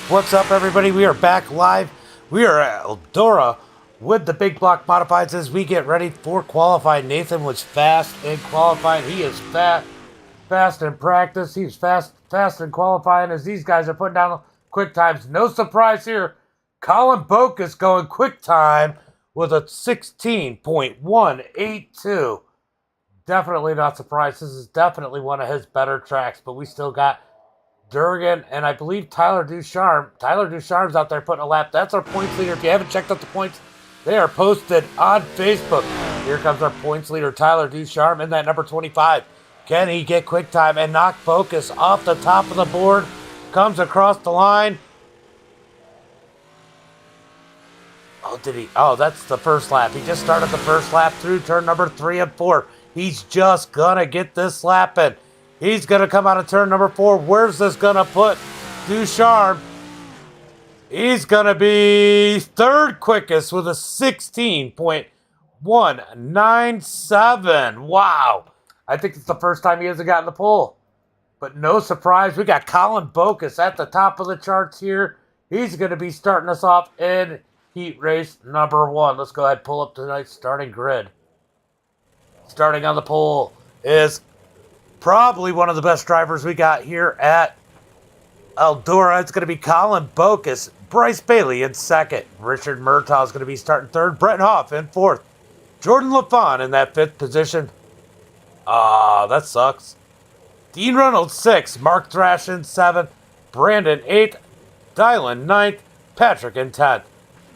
What's up, everybody? We are back live. We are at Eldora with the big block modifieds as we get ready for qualifying. Nathan was fast in qualifying. He is fast in practice. He's fast in qualifying as these guys are putting down quick times. No surprise here. Colin Boak is going quick time with a 16.182. Definitely not surprised. This is definitely one of his better tracks, but we still got Durgan, and I believe Tyler Ducharme. Tyler Ducharme's out there putting a lap. That's our points leader. If you haven't checked out the points, they are posted on Facebook. Here comes our points leader, Tyler Ducharme, in that number 25. Can he get quick time and knock Focus off the top of the board? Comes across the line. Oh, did he? Oh, that's the first lap. He just started the first lap through turn number 3 and 4. He's just going to get this lap in. He's going to come out of turn number 4. Where's this going to put Ducharme? He's going to be third quickest with a 16.197. Wow. I think it's the first time he hasn't gotten the pole. But no surprise, we got Colin Bokus at the top of the charts here. He's going to be starting us off in heat race number 1. Let's go ahead and pull up tonight's starting grid. Starting on the pole is probably one of the best drivers we got here at Eldora. It's going to be Colin Bokus. Bryce Bailey in second. Richard Murtaugh is going to be starting third. Brett Hoff in fourth. Jordan LaFon in that fifth position. That sucks. Dean Reynolds, 6th. Mark Thrash in 7th. Brandon, 8th. Dylan, 9th. Patrick in 10th.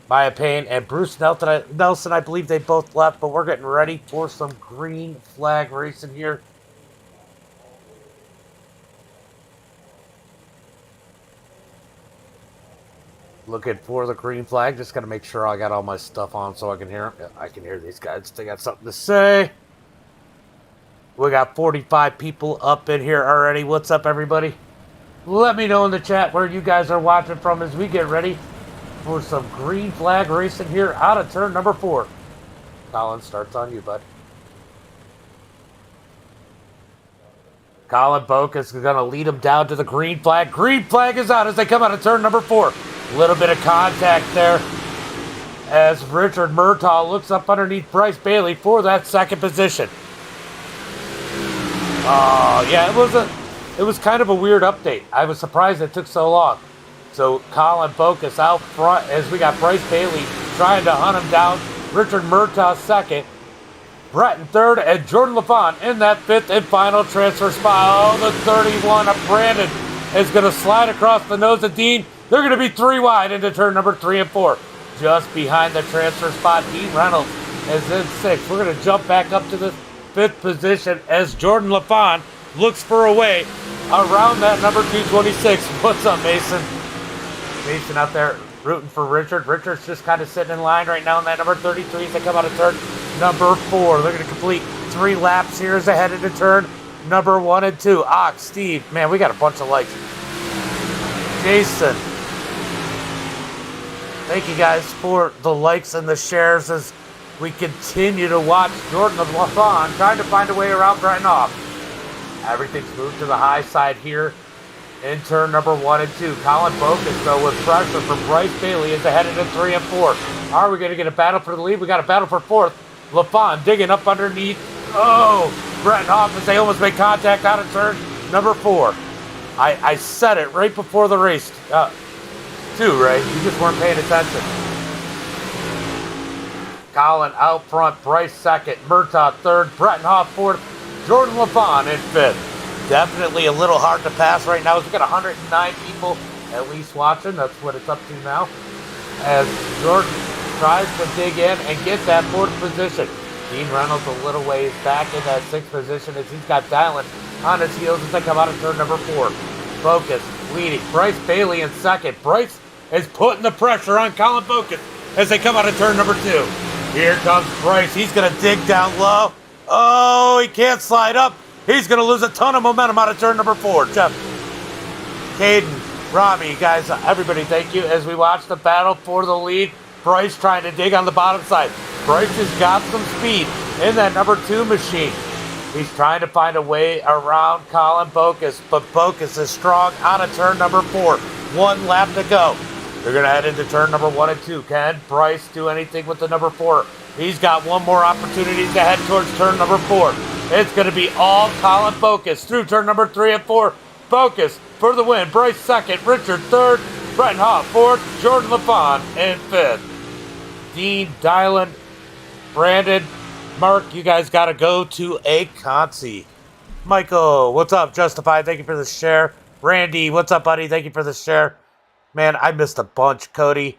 Maya Payne and Bruce Nelson, I believe they both left, but we're getting ready for some green flag racing here. Looking for the green flag. Just got to make sure I got all my stuff on so I can hear them. Yeah, I can hear these guys. They got something to say. We got 45 people up in here already. What's up, everybody? Let me know in the chat where you guys are watching from as we get ready for some green flag racing here out of turn number 4. Colin, starts on you, bud. Colin Bokus is going to lead him down to the green flag. Green flag is out as they come out of turn number 4. A little bit of contact there as Richard Murtaugh looks up underneath Bryce Bailey for that second position. Oh, yeah, it was kind of a weird update. I was surprised it took so long. So Colin Bokus out front as we got Bryce Bailey trying to hunt him down. Richard Murtaugh second. Brett in third, and Jordan LaFon in that fifth and final transfer spot. Oh, the 31 of Brandon is going to slide across the nose of Dean. They're going to be 3 wide into turn number 3 and 4. Just behind the transfer spot, Dean Reynolds is in 6th. We're going to jump back up to the 5th position as Jordan LaFon looks for a way around that number 226. What's up, Mason? Mason out there rooting for Richard. Richard's just kind of sitting in line right now in that number 33 as they come out of turn number 4. They're going to complete 3 laps here as they head into turn number 1 and 2. Ox, Steve, man, we got a bunch of likes. Jason, thank you guys for the likes and the shares as we continue to watch Jordan LaFon trying to find a way around Brett Hoff. Everything's moved to the high side here in turn number 1 and 2. Colin Bokus, though, with pressure from Bryce Bailey as they head into 3 and 4. Are we going to get a battle for the lead? We got a battle for 4th. LaFon digging up underneath. Oh, Brett Hoff as they almost make contact out of turn number 4. I said it right before the race. 2, right? You just weren't paying attention. Colin out front. Bryce second. Murtaugh third. Brett Hoff fourth. Jordan LaFon in 5th. Definitely a little hard to pass right now. We've got 109 people at least watching. That's what it's up to now. As Jordan tries to dig in and get that 4th position. Dean Reynolds a little ways back in that 6th position as he's got Dylan on his heels as they come out of turn number 4. Bokus leading. Bryce Bailey in 2nd. Bryce is putting the pressure on Colin Bokus as they come out of turn number 2. Here comes Bryce. He's going to dig down low. Oh, he can't slide up. He's going to lose a ton of momentum out of turn number 4. Jeff, Caden, Rami, guys, everybody, thank you as we watch the battle for the lead. Bryce trying to dig on the bottom side. Bryce has got some speed in that number 2 machine. He's trying to find a way around Colin Bokus, but Bokus is strong out of turn number 4. 1 lap to go. They're going to head into turn number 1 and 2. Can Bryce do anything with the number 4? He's got one more opportunity to head towards turn number 4. It's going to be all Colin Focus through turn number 3 and 4. Focus for the win. Bryce second. Richard third. Bretton Haw fourth. Jordan LaFon in fifth. Dean, Dylan, Brandon, Mark, you guys got to go to a consi. Michael, what's up? Justified, thank you for the share. Randy, what's up, buddy? Thank you for the share. Man, I missed a bunch. Cody,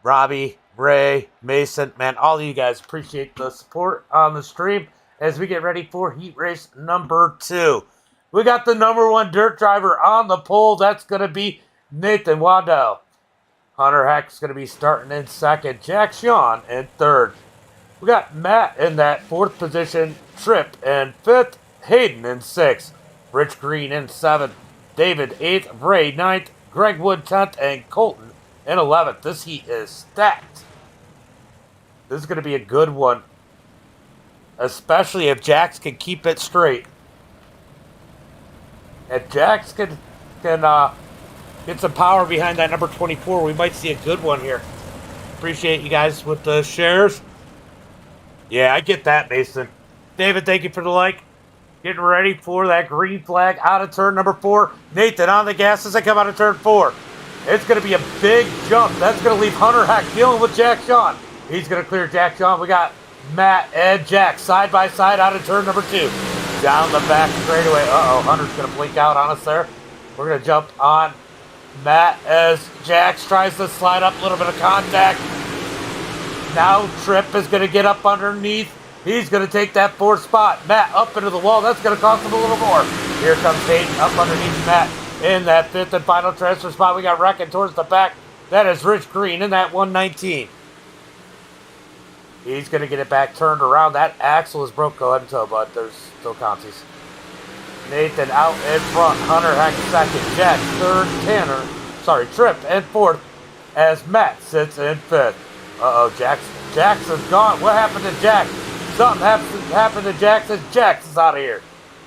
Robbie, Ray, Mason, man, all of you guys appreciate the support on the stream as we get ready for heat race number 2. We got the number 1 dirt driver on the pole. That's going to be Nathan Waddell. Hunter Heck's going to be starting in second. Jack Sean in third. We got Matt in that 4th position. Tripp in 5th. Hayden in 6th. Rich Green in 7th. David 8th. Ray 9th. Greg Wood 10th. And Colton in 11th. This heat is stacked. This is going to be a good one. Especially if Jax can keep it straight. If Jax can get some power behind that number 24, we might see a good one here. Appreciate you guys with the shares. Yeah, I get that, Mason. David, thank you for the like. Getting ready for that green flag out of turn number 4. Nathan on the gas as they come out of turn 4. It's going to be a big jump. That's going to leave Hunter Heck dealing with Jack Sean. He's going to clear Jack Sean. We got Matt and Jack side by side out of turn number 2. Down the back straightaway. Uh-oh, Hunter's going to blink out on us there. We're going to jump on Matt as Jax tries to slide up, a little bit of contact. Now Tripp is going to get up underneath. He's going to take that 4th spot. Matt up into the wall. That's going to cost him a little more. Here comes Hayden up underneath Matt in that 5th and final transfer spot. We got Reckon towards the back. That is Rich Green in that 119. He's going to get it back turned around. That axle is broke. Go ahead and tow, bud. There's still consies. Nathan out in front. Hunter Heck second. Jack third. Tripp in 4th as Matt sits in 5th. Uh-oh, Jackson's gone. What happened to Jack? Something happened to Jax as Jax is out of here.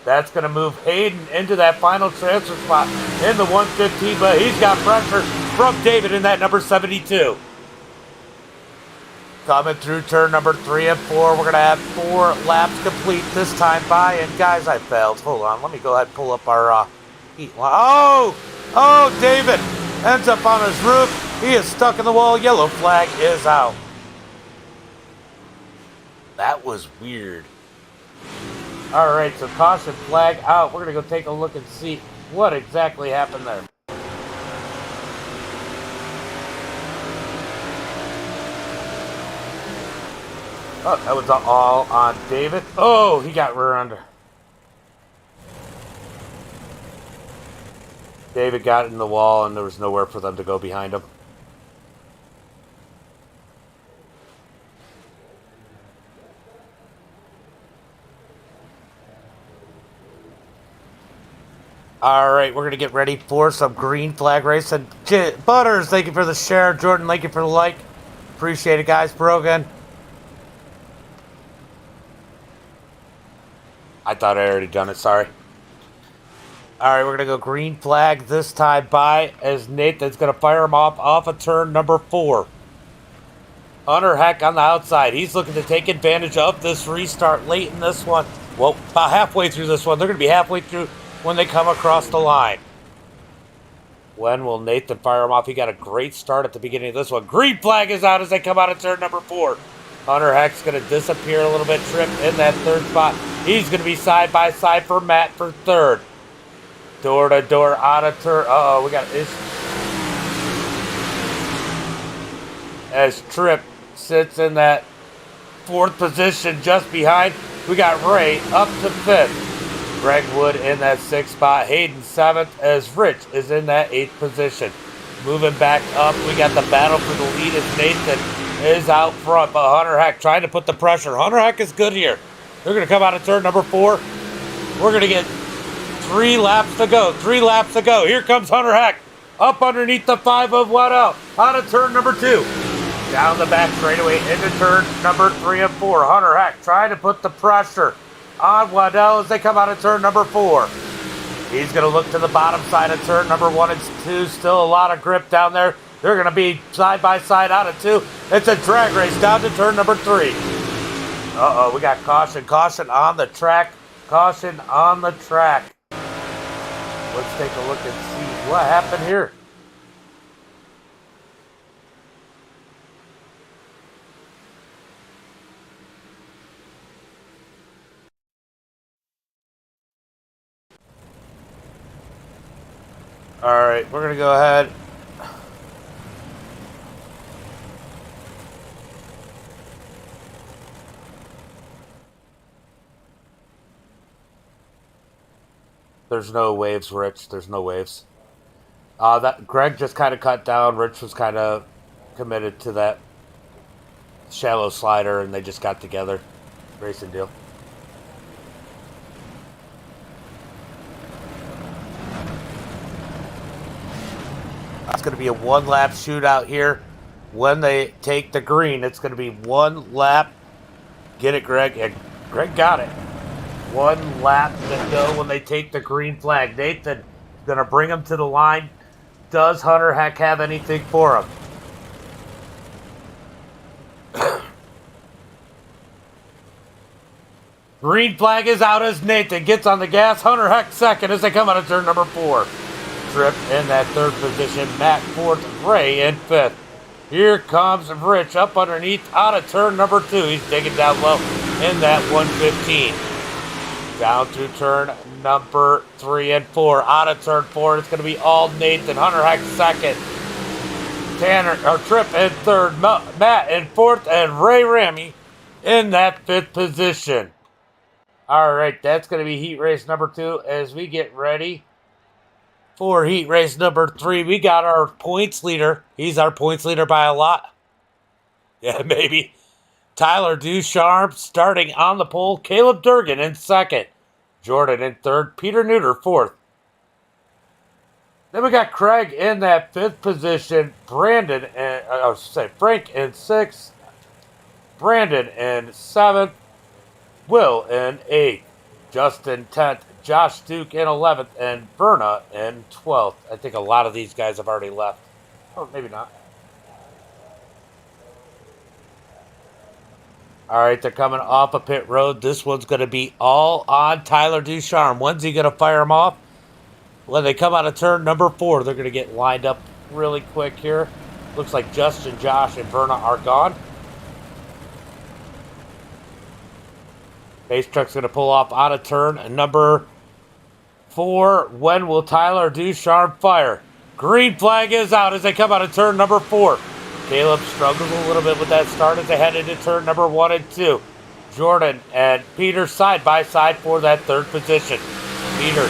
That's going to move Hayden into that final transfer spot in the 115, but he's got pressure from David in that number 72. Coming through turn number 3 and 4. We're going to have 4 laps complete this time by. And guys, I failed. Hold on. Let me go ahead and pull up our heat line. Oh, David ends up on his roof. He is stuck in the wall. Yellow flag is out. That was weird. All right, so caution flag out. We're going to go take a look and see what exactly happened there. Oh, that was all on David. Oh, he got rear under. David got in the wall, and there was nowhere for them to go behind him. All right, we're going to get ready for some green flag racing. Butters, thank you for the share. Jordan, thank you for the like. Appreciate it, guys. Brogan. I thought I already done it. Sorry. All right, we're going to go green flag this time by as Nathan's going to fire him off of turn number 4. Hunter Heck on the outside. He's looking to take advantage of this restart late in this one. Well, about halfway through this one. They're going to be halfway through when they come across the line. When will Nathan fire him off? He got a great start at the beginning of this one. Green flag is out as they come out of turn number 4. Hunter Heck's going to disappear a little bit. Tripp in that 3rd spot. He's going to be side by side for Matt for 3rd. Door to door out of turn. Uh-oh, we got this. As Tripp sits in that 4th position just behind. We got Ray up to 5th. Greg Wood in that 6th spot. Hayden 7th as Rich is in that 8th position. Moving back up, we got the battle for the lead as Nathan is out front. But Hunter Heck trying to put the pressure. Hunter Heck is good here. They're going to come out of turn number 4. We're going to get 3 laps to go. 3 laps to go. Here comes Hunter Heck. Up underneath the 5 of Waddell. Out of turn number 2. Down the back straightaway into turn number 3 and 4. Hunter Heck trying to put the pressure on Waddell as they come out of turn number 4. He's going to look to the bottom side of turn number 1 and 2. Still a lot of grip down there. They're going to be side by side out of 2. It's a drag race down to turn number 3. Uh-oh, we got caution. Caution on the track. Caution on the track. Let's take a look and see what happened here. All right, we're going to go ahead. There's no waves, Rich. There's no waves. That Greg just kind of cut down. Rich was kind of committed to that shallow slider, and they just got together. Racing deal. It's going to be a one-lap shootout here. When they take the green, it's going to be one lap. Get it, Greg? And Greg got it. One lap to go when they take the green flag. Nathan going to bring him to the line. Does Hunter Heck have anything for him? Green flag is out as Nathan gets on the gas. Hunter Heck second as they come out of turn number 4. Trip in that third position. Matt fourth. Ray in fifth. Here comes Rich up underneath out of turn number 2. He's digging down low in that 115. Down through turn number 3 and 4. Out of turn 4, it's going to be all Nathan. Hunter Heck second. Trip in third. Matt in fourth. And Ray Ramey in that 5th position. All right, that's going to be heat race number 2 as we get ready for heat race number 3. We got our points leader. He's our points leader by a lot. Yeah, maybe. Tyler Ducharme starting on the pole. Caleb Durgan in second. Jordan in third. Peter Neuter fourth. Then we got Craig in that 5th position. Brandon and Frank in 6th. Brandon in 7th. Will in 8th. Justin 10th. Josh Duke in 11th. And Verna in 12th. I think a lot of these guys have already left. Or maybe not. All right, they're coming off a pit road. This one's going to be all on Tyler Ducharme. When's he going to fire him off? When they come out of turn number 4, they're going to get lined up really quick here. Looks like Justin, Josh, and Verna are gone. Base truck's going to pull off out of turn number 4. When will Tyler Ducharme fire? Green flag is out as they come out of turn number 4. Caleb struggles a little bit with that start as they head into turn number 1 and 2. Jordan and Peter side by side for that 3rd position. Peter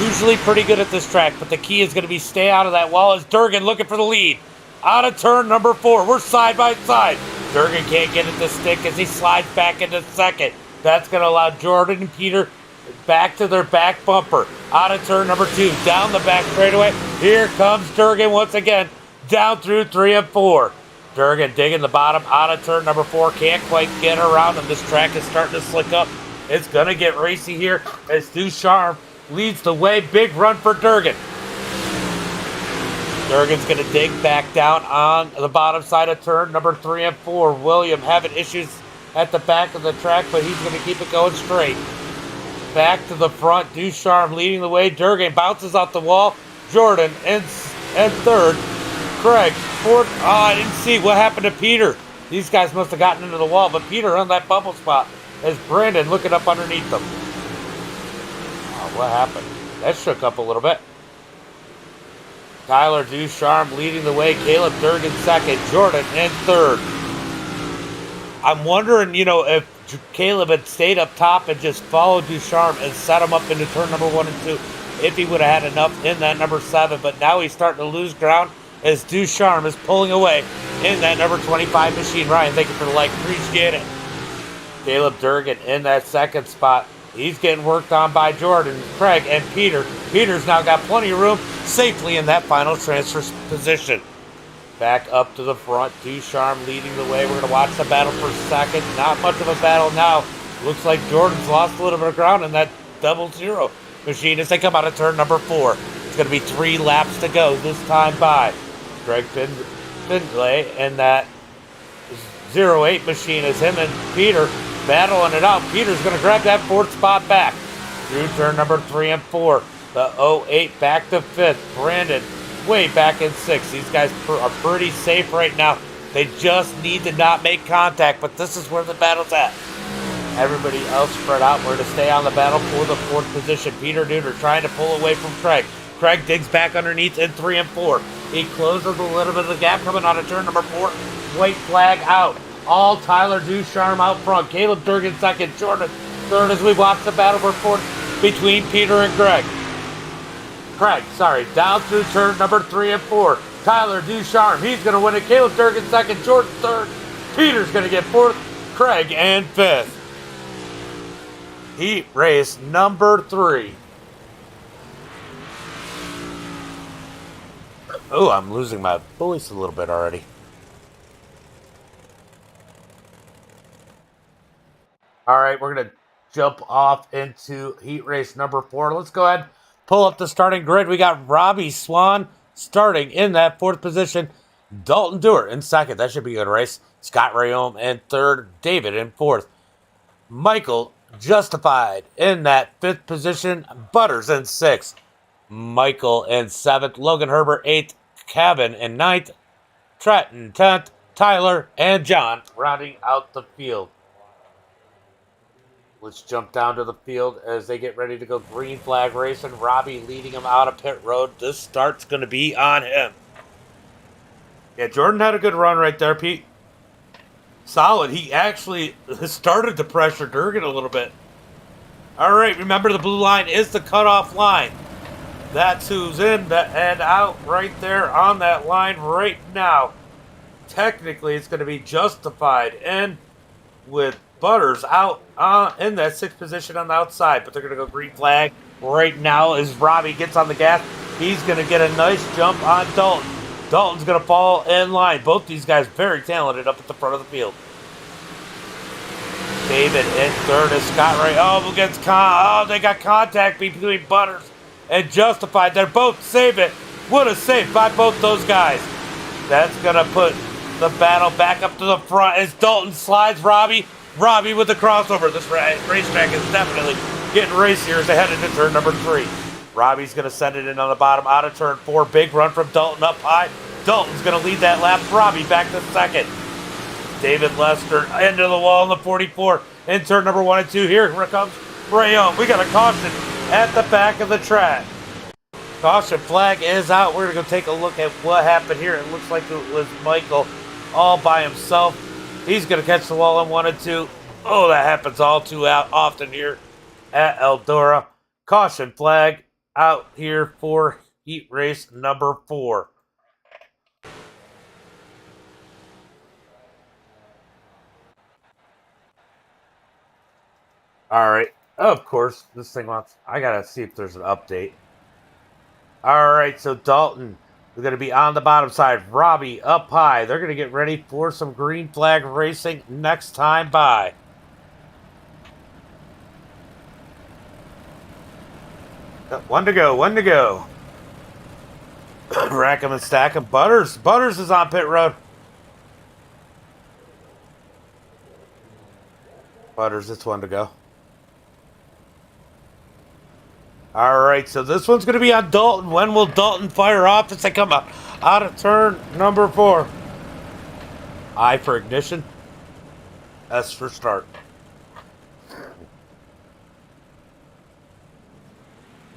usually pretty good at this track, but the key is going to be stay out of that wall as Durgan looking for the lead. Out of turn number 4. We're side by side. Durgan can't get it to stick as he slides back into second. That's going to allow Jordan and Peter back to their back bumper. Out of turn number 2. Down the back straightaway. Here comes Durgan once again. Down through 3 and 4. Durgan digging the bottom out of turn number 4. Can't quite get around him. This track is starting to slick up. It's going to get racy here as Ducharme leads the way. Big run for Durgan. Durgan's going to dig back down on the bottom side of turn number 3 and 4. William having issues at the back of the track, but he's going to keep it going straight. Back to the front. Ducharme leading the way. Durgan bounces off the wall. Jordan in 3rd. Craig, 4th. I didn't see what happened to Peter. These guys must have gotten into the wall, but Peter on that bubble spot as Brandon looking up underneath them. Oh, what happened? That shook up a little bit. Tyler Ducharme leading the way. Caleb Durgan 2nd. Jordan in 3rd. I'm wondering, if Caleb had stayed up top and just followed Ducharme and set him up into turn number 1 and 2, if he would have had enough in that number 7. But now he's starting to lose ground as Ducharme is pulling away in that number 25 machine. Ryan, thank you for the like. Appreciate it. Caleb Durgan in that 2nd spot. He's getting worked on by Jordan, Craig, and Peter. Peter's now got plenty of room safely in that final transfer position. Back up to the front. Ducharme leading the way. We're going to watch the battle for 2nd. Not much of a battle now. Looks like Jordan's lost a little bit of ground in that 00. machine as they come out of turn number 4. It's going to be 3 laps to go this time by. Greg Findlay and that 08 machine as him and Peter battling it out. Peter's going to grab that 4th spot back through turn number 3 and 4. The 08 back to 5th. Brandon way back in 6th. These guys are pretty safe right now. They just need to not make contact, but this is where the battle's at. Everybody else spread out. We're to stay on the battle for the 4th position. Peter Duder trying to pull away from Craig. Craig digs back underneath in 3 and 4. He closes a little bit of the gap coming out of turn number 4. White flag out. All Tyler Ducharme out front. Caleb Durgan second. Jordan third as we watch the battle for 4th between Peter and Craig, down through turn number 3 and 4. Tyler Ducharme, he's going to win it. Caleb Durgan second. Jordan third. Peter's going to get 4th. Craig and 5th. Heat race number 3. Oh, I'm losing my voice a little bit already. All right, we're going to jump off into heat race number 4. Let's go ahead, pull up the starting grid. We got Robbie Swan starting in that 4th position. Dalton Dewar in 2nd. That should be a good race. Scott Rayome in 3rd. David in 4th. Michael Justified in that 5th position. Butters in 6th. Michael in 7th. Logan Herbert 8th. Kevin in 9th. Trenton 10th. Tyler and John rounding out the field. Let's jump down to the field as they get ready to go green flag racing. Robbie leading him out of pit road. This start's going to be on him. Yeah, Jordan had a good run right there, Pete. Solid. He actually started to pressure Durgan a little bit. All right, remember the blue line is the cutoff line. That's who's in and out right there on that line right now. Technically, it's going to be Justified in with Butters out in that 6th position on the outside, but they're going to go green flag right now as Robbie gets on the gas. He's going to get a nice jump on Dalton. Dalton's going to fall in line. Both these guys very talented up at the front of the field. David in 3rd as Scott Ray. They got contact between Butters and Justified. They're both save it. What a save by both those guys. That's going to put the battle back up to the front as Dalton slides Robbie. Robbie with the crossover. This racetrack is definitely getting racier as they head into turn number 3. Robbie's going to send it in on the bottom out of turn 4. Big run from Dalton up high. Dalton's going to lead that lap. Robbie back to 2nd. David Lester into the wall in the 44. In turn number 1 and 2. Here comes Rayome. We got a caution at the back of the track. Caution flag is out. We're going to go take a look at what happened here. It looks like it was Michael all by himself. He's going to catch the wall in 1 and 2. Oh, that happens all too often here at Eldora. Caution flag out here for heat race number 4. All right. Of course, this thing wants... I got to see if there's an update. All right, so Dalton... We're going to be on the bottom side. Robbie up high. They're going to get ready for some green flag racing next time by. One to go. Rack 'em and stack 'em. Butters is on pit road. Butters, it's 1 to go. All right, so this one's going to be on Dalton. When will Dalton fire off as they come out of turn number 4? I for ignition. S for start.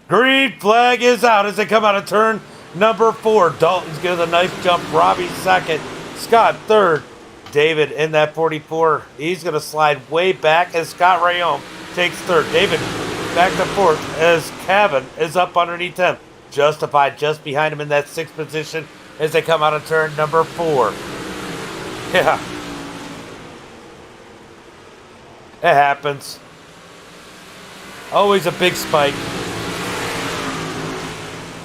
Green flag is out as they come out of turn number 4. Dalton's getting a nice jump. Robbie 2nd. Scott 3rd. David in that 44. He's going to slide way back as Scott Rayome takes 3rd. David back to 4th as Kevin is up underneath him. Justified just behind him in that 6th position as they come out of turn number 4. Yeah. It happens. Always a big spike.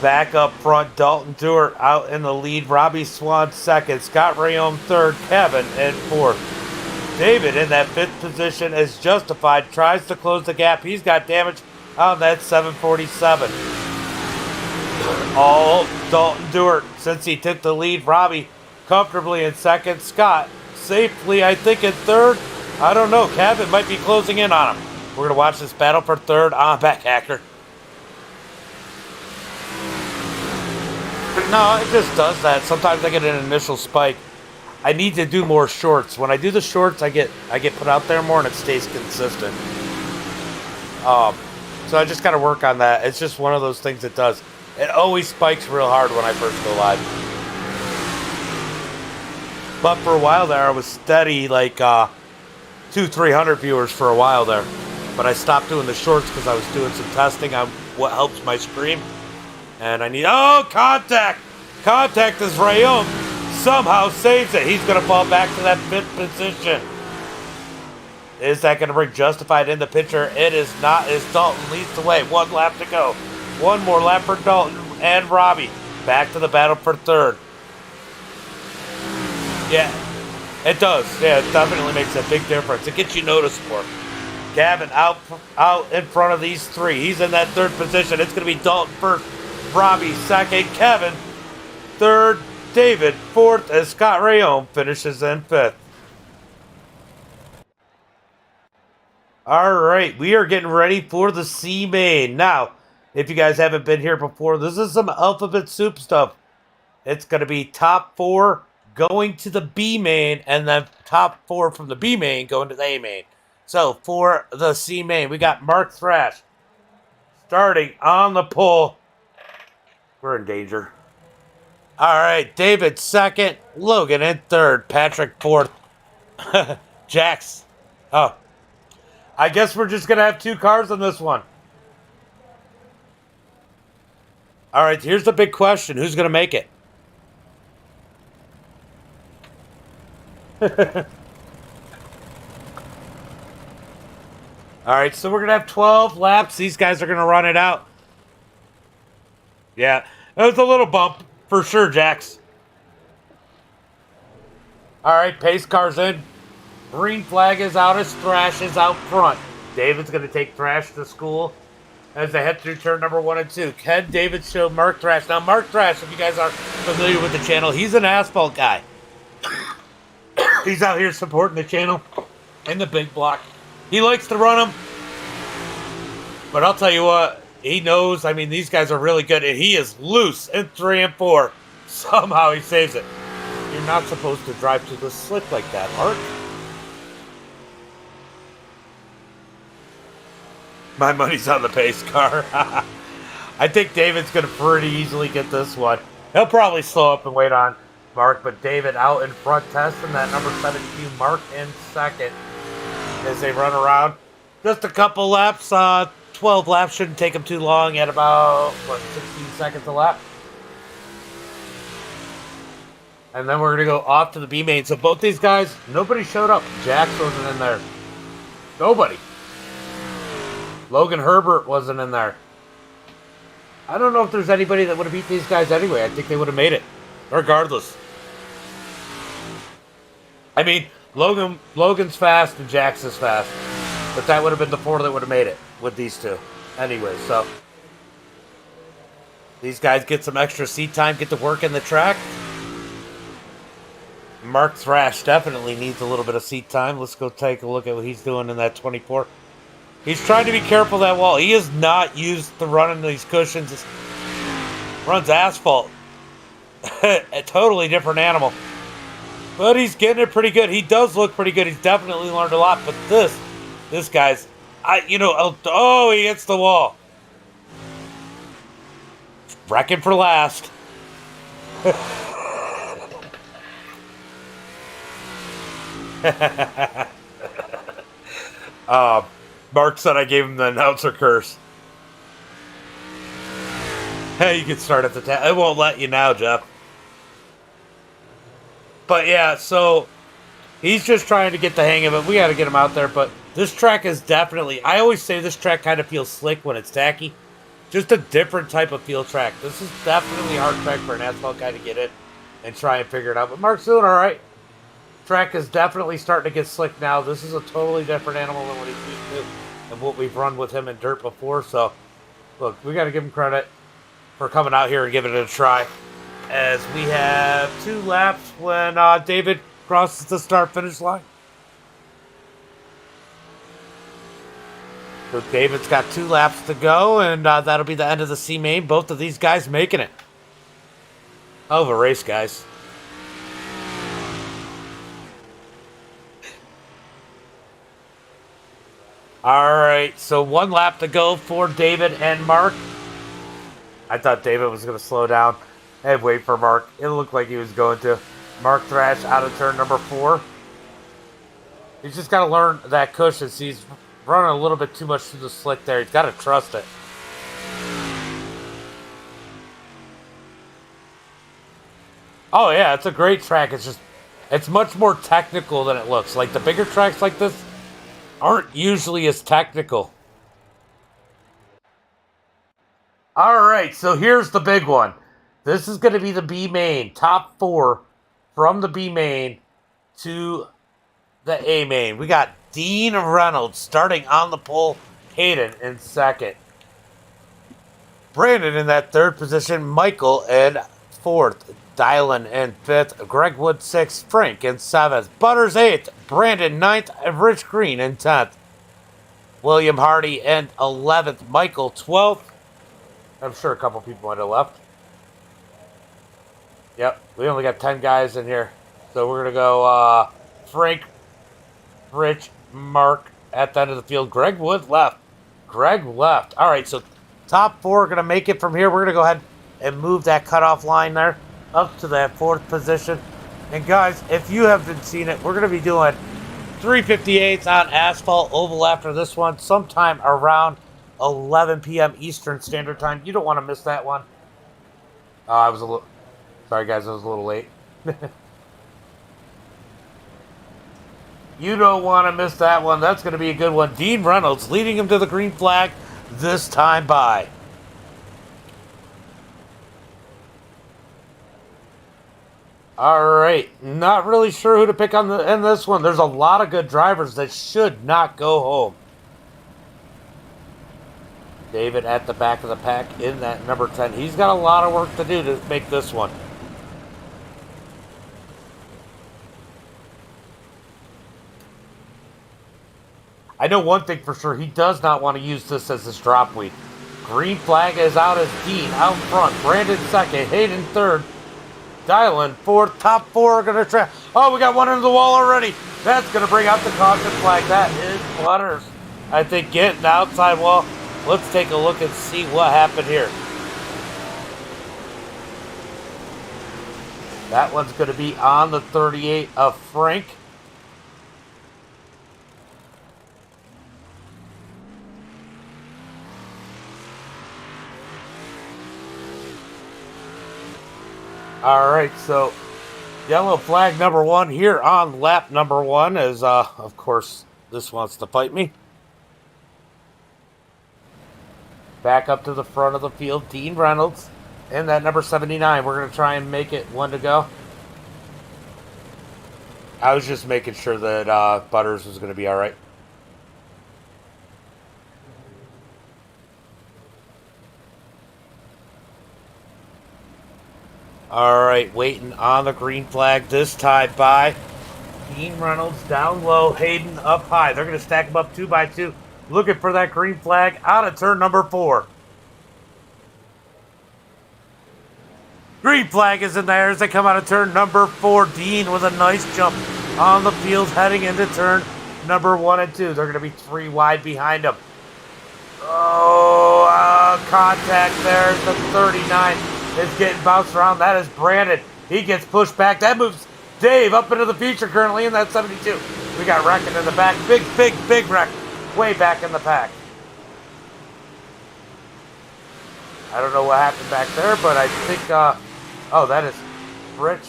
Back up front, Dalton Dewar out in the lead. Robbie Swan 2nd. Scott Rayome 3rd. Kevin in 4th. David in that 5th position as Justified tries to close the gap. He's got damage on that 747. All Dalton Dewart, since he took the lead. Robbie comfortably in second. Scott safely, I think, in third. I don't know. Kevin might be closing in on him. We're going to watch this battle for third on Back Hacker. No, it just does that. Sometimes I get an initial spike. I need to do more shorts. When I do the shorts, I get put out there more and it stays consistent. So I just got to work on that. It's just one of those things that does. It always spikes real hard when I first go live. But for a while there, I was steady, like 200-300 viewers for a while there. But I stopped doing the shorts because I was doing some testing on what helps my stream. And I need... Oh, contact! Contact is Rayom. Somehow saves it. He's going to fall back to that fifth position. Is that going to bring Justified in the picture? It is not, as Dalton leads the way. 1 lap to go. One more lap for Dalton and Robbie. Back to the battle for third. Yeah, it does. Yeah, it definitely makes a big difference. It gets you noticed more. Gavin out in front of these three. He's in that third position. It's going to be Dalton first, Robbie second, Kevin third, David fourth, as Scott Rayom finishes in fifth. All right, we are getting ready for the C main. Now, if you guys haven't been here before, this is some alphabet soup stuff. It's going to be top 4 going to the B main, and then top 4 from the B main going to the A main. So, for the C main, we got Mark Thrash starting on the pole. We're in danger. All right, David second, Logan in third, Patrick fourth, Jax. Oh, I guess we're just going to have 2 cars on this one. All right, here's the big question. Who's going to make it? All right, so we're going to have 12 laps. These guys are going to run it out. Yeah, that was a little bump for sure, Jax. All right, pace car's in. Green flag is out as Thrash is out front. David's going to take Thrash to school as they head through turn number 1 and 2. Ken David show Mark Thrash. Now, Mark Thrash, if you guys aren't familiar with the channel, he's an asphalt guy. He's out here supporting the channel in the big block. He likes to run them. But I'll tell you what, he knows, I mean, these guys are really good, and he is loose in 3 and 4. Somehow he saves it. You're not supposed to drive to the slick like that, Mark. My money's on the pace car. I think David's going to pretty easily get this one. He'll probably slow up and wait on Mark, but David out in front testing that number 72, Mark in second as they run around. Just a couple laps, 12 laps shouldn't take them too long at about, 16 seconds a lap. And then we're going to go off to the B main. So both these guys, nobody showed up. Jax wasn't in there. Nobody. Logan Herbert wasn't in there. I don't know if there's anybody that would have beat these guys anyway. I think they would have made it, regardless. I mean, Logan's fast and Jax is fast. But that would have been the 4 that would have made it with these 2. Anyway, so these guys get some extra seat time, get to work in the track. Mark Thrash definitely needs a little bit of seat time. Let's go take a look at what he's doing in that 24. He's trying to be careful of that wall. He is not used to running these cushions. Runs asphalt. A totally different animal. But he's getting it pretty good. He does look pretty good. He's definitely learned a lot. But this guy's, oh, he hits the wall. Wrecking for last. Mark said I gave him the announcer curse. Hey, you can start at the top. It won't let you now, Jeff. But yeah, so he's just trying to get the hang of it. We got to get him out there. But this track is definitely, I always say this track kind of feels slick when it's tacky. Just a different type of feel track. This is definitely a hard track for an asphalt guy to get in and try and figure it out. But Mark's doing all right. Track is definitely starting to get slick now. This is a totally different animal than what he's used to. of what we've run with him in dirt before. So, look, we got to give him credit for coming out here and giving it a try. As we have 2 laps when David crosses the start-finish line. So David's got 2 laps to go, and that'll be the end of the C main. Both of these guys making it. Hell of a race, guys. All right, so 1 lap to go for David and Mark. I thought David was going to slow down and wait for Mark. It looked like he was going to. Mark Thrash out of turn number 4. He's just got to learn that cushion. See, he's running a little bit too much through the slick there. He's got to trust it. Oh, yeah, it's a great track. It's much more technical than it looks. Like, the bigger tracks like this aren't usually as technical. All right, so here's the big one. This is going to be the B main. Top 4 from the B main to the A main. We got Dean Reynolds starting on the pole. Hayden in second. Brandon in that 3rd position. Michael in 4th. Dylan in 5th. Greg Wood 6th. Frank in 7th. Butters 8th. Brandon 9th. And Rich Green in 10th. William Hardy in 11th. Michael 12th. I'm sure a couple people might have left. Yep, we only got 10 guys in here. So we're going to go Frank, Rich, Mark at the end of the field. Greg Wood left. Greg left. All right, so top 4 are going to make it from here. We're going to go ahead and move that cutoff line there up to that 4th position. And guys, if you haven't seen it, we're going to be doing 358s on asphalt oval after this one sometime around 11 p.m. Eastern Standard Time. You don't want to miss that one. I was a little... Sorry, guys, I was a little late. You don't want to miss that one. That's going to be a good one. Dean Reynolds leading him to the green flag this time by. All right. Not really sure who to pick in this one. There's a lot of good drivers that should not go home. David at the back of the pack in that number 10. He's got a lot of work to do to make this one. I know one thing for sure. He does not want to use this as his drop week. Green flag is out as Dean out front. Brandon 2nd. Hayden 3rd. Dylan 4th. Top 4 are going to try. Oh, we got one into the wall already. That's going to bring out the caution flag. That is Butters. I think getting the outside wall. Let's take a look and see what happened here. That one's going to be on the 38 of Frank. All right, so yellow flag number 1 here on lap number 1 is, of course, this wants to fight me. Back up to the front of the field, Dean Reynolds. And that number 79, we're going to try and make it 1 to go. I was just making sure that Butters was going to be all right. All right, waiting on the green flag this time by Dean Reynolds down low, Hayden up high. They're going to stack them up 2 by 2. Looking for that green flag out of turn number 4. Green flag is in there as they come out of turn number 4. Dean with a nice jump on the field heading into turn number 1 and 2. They're going to be 3 wide behind him. Oh, contact there. The 39 is getting bounced around. That is Brandon. He gets pushed back. That moves Dave up into the future currently in that 72. We got Wrecking in the back. Big wreck. Way back in the pack. I don't know what happened back there, but I think, oh, that is Rich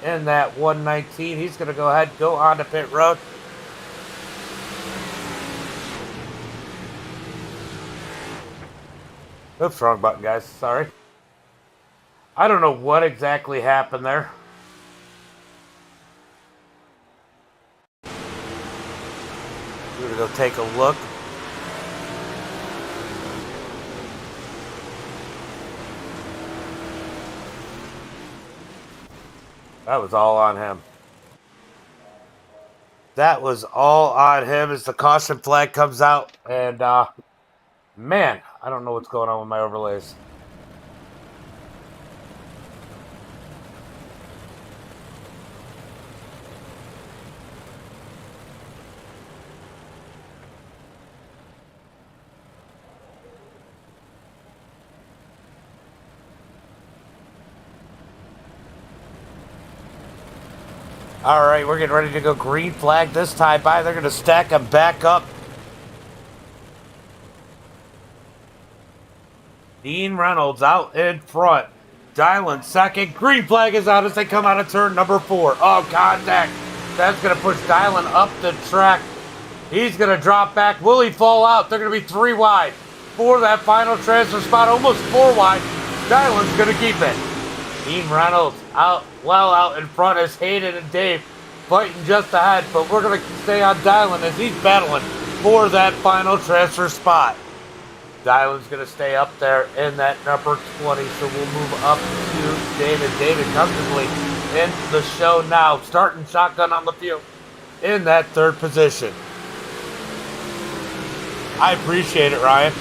in that 119. He's going to go ahead and go on to pit road. Oops, wrong button, guys. Sorry. I don't know what exactly happened there. We're going to go take a look. That was all on him. That was all on him as the caution flag comes out. And, man, I don't know what's going on with my overlays. All right, we're getting ready to go green flag this time by. They're going to stack them back up. Dean Reynolds out in front. Dylan second. Green flag is out as they come out of turn number 4. Oh, contact. That's going to push Dylan up the track. He's going to drop back. Will he fall out? They're going to be 3 wide for that final transfer spot. Almost 4 wide. Dylan's going to keep it. Dean Reynolds out in front as Hayden and Dave fighting just ahead, but we're going to stay on Dylan as he's battling for that final transfer spot. Dylan's going to stay up there in that number 20, so we'll move up to David. David comfortably in the show now, starting shotgun on the field in that 3rd position. I appreciate it, Ryan.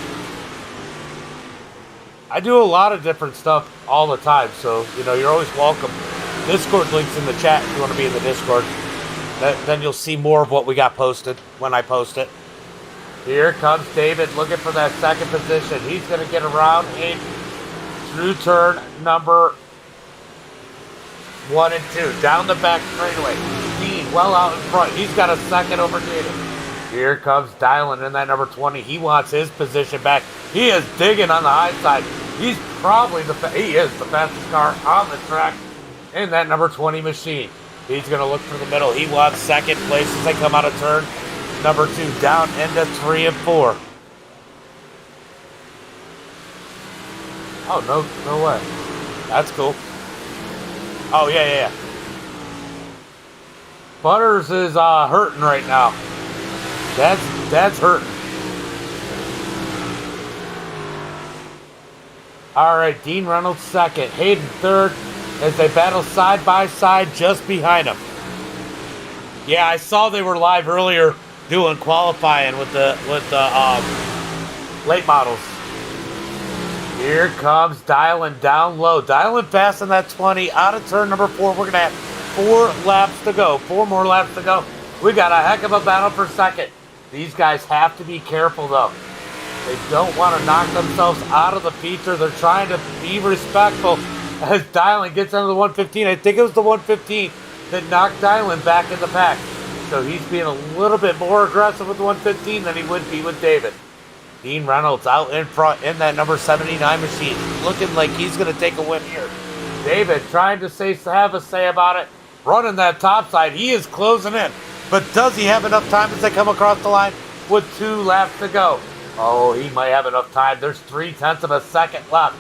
I do a lot of different stuff all the time, so, you're always welcome. Discord link's in the chat if you want to be in the Discord. Then you'll see more of what we got posted when I post it. Here comes David looking for that 2nd position. He's going to get around through turn number 1 and 2. Down the back straightaway. Dean well out in front. He's got a 2nd over David. Here comes Dylan in that number 20. He wants his position back. He is digging on the high side. He's probably he is the fastest car on the track in that number 20 machine. He's going to look for the middle. He wants 2nd place as they come out of turn number 2, down into 3 and 4. Oh, no way. That's cool. Oh, yeah. Butters is hurting right now. That's hurting. All right, Dean Reynolds 2nd, Hayden 3rd as they battle side by side just behind him. Yeah, I saw they were live earlier doing qualifying with the late models. Here comes Dylan down low. Dylan passing that 20 out of turn number 4. We're going to have 4 laps to go. 4 more laps to go. We got a heck of a battle for 2nd. These guys have to be careful, though. They don't want to knock themselves out of the feature. They're trying to be respectful as Dylan gets under the 115. I think it was the 115 that knocked Dylan back in the pack. So he's being a little bit more aggressive with the 115 than he would be with David. Dean Reynolds out in front in that number 79 machine. Looking like he's going to take a win here. David trying to have a say about it. Running that top side. He is closing in. But does he have enough time as they come across the line with 2 laps to go? Oh, he might have enough time. There's 0.3 of a second left.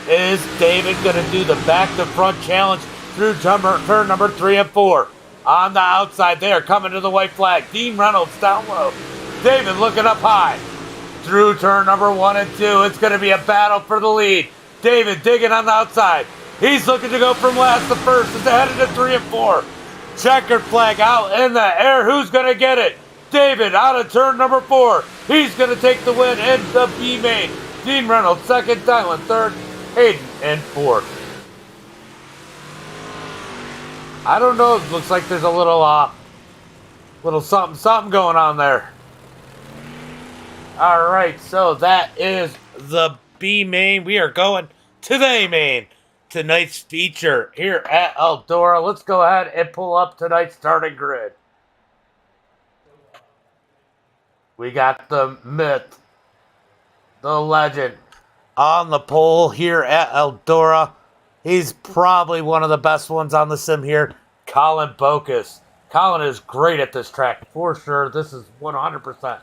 Is David going to do the back-to-front challenge through turn number 3 and 4? On the outside, they are coming to the white flag. Dean Reynolds down low. David looking up high. Through turn number 1 and 2, it's going to be a battle for the lead. David digging on the outside. He's looking to go from last to first. It's ahead of 3 and 4. Checkered flag out in the air. Who's going to get it? David out of turn number 4. He's going to take the win in the B main. Dean Reynolds 2nd, Dylan 3rd, Hayden in 4th. I don't know. It looks like there's a little something going on there. All right, so that is the B main. We are going to the A main. Tonight's feature here at Eldora. Let's go ahead and pull up tonight's starting grid. We got the myth, the legend, on the pole here at Eldora. He's probably one of the best ones on the sim here, Colin Bocus. Colin is great at this track, for sure. This is 100%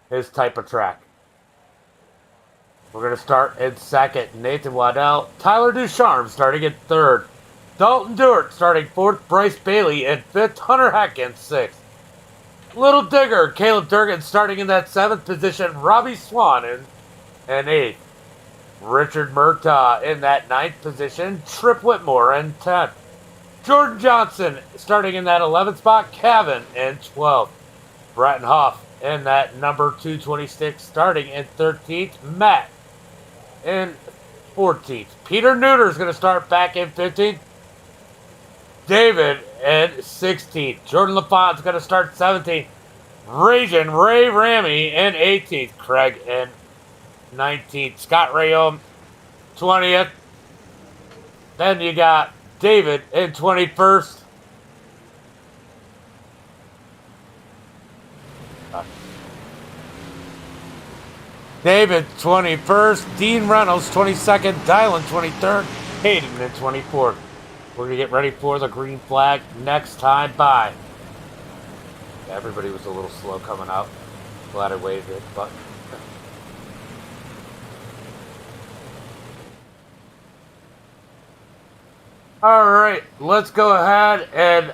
his type of track. We're going to start in 2nd, Nathan Waddell. Tyler Ducharme starting in 3rd. Dalton Dewart starting 4th. Bryce Bailey in 5th. Hunter Heck in 6th. Little Digger, Caleb Durgan starting in that 7th position. Robbie Swan in 8th. Richard Murtaugh in that 9th position. Trip Whitmore in 10th. Jordan Johnson starting in that 11th spot. Kevin in 12th. Bratton Huff in that number 226 starting in 13th. Matt in 14th. Peter Neuter is going to start back in 15th. David in 16th. Jordan LaFont is going to start 17th. Ray Ramey in 18th. Craig in 19th. Scott Rayom 20th. Then you got David in 21st. David 21st. Dean Reynolds 22nd. Dylan 23rd. Hayden in 24th. We're going to get ready for the green flag next time. Bye. Everybody was a little slow coming out. Glad I waved it, but... Alright, let's go ahead and...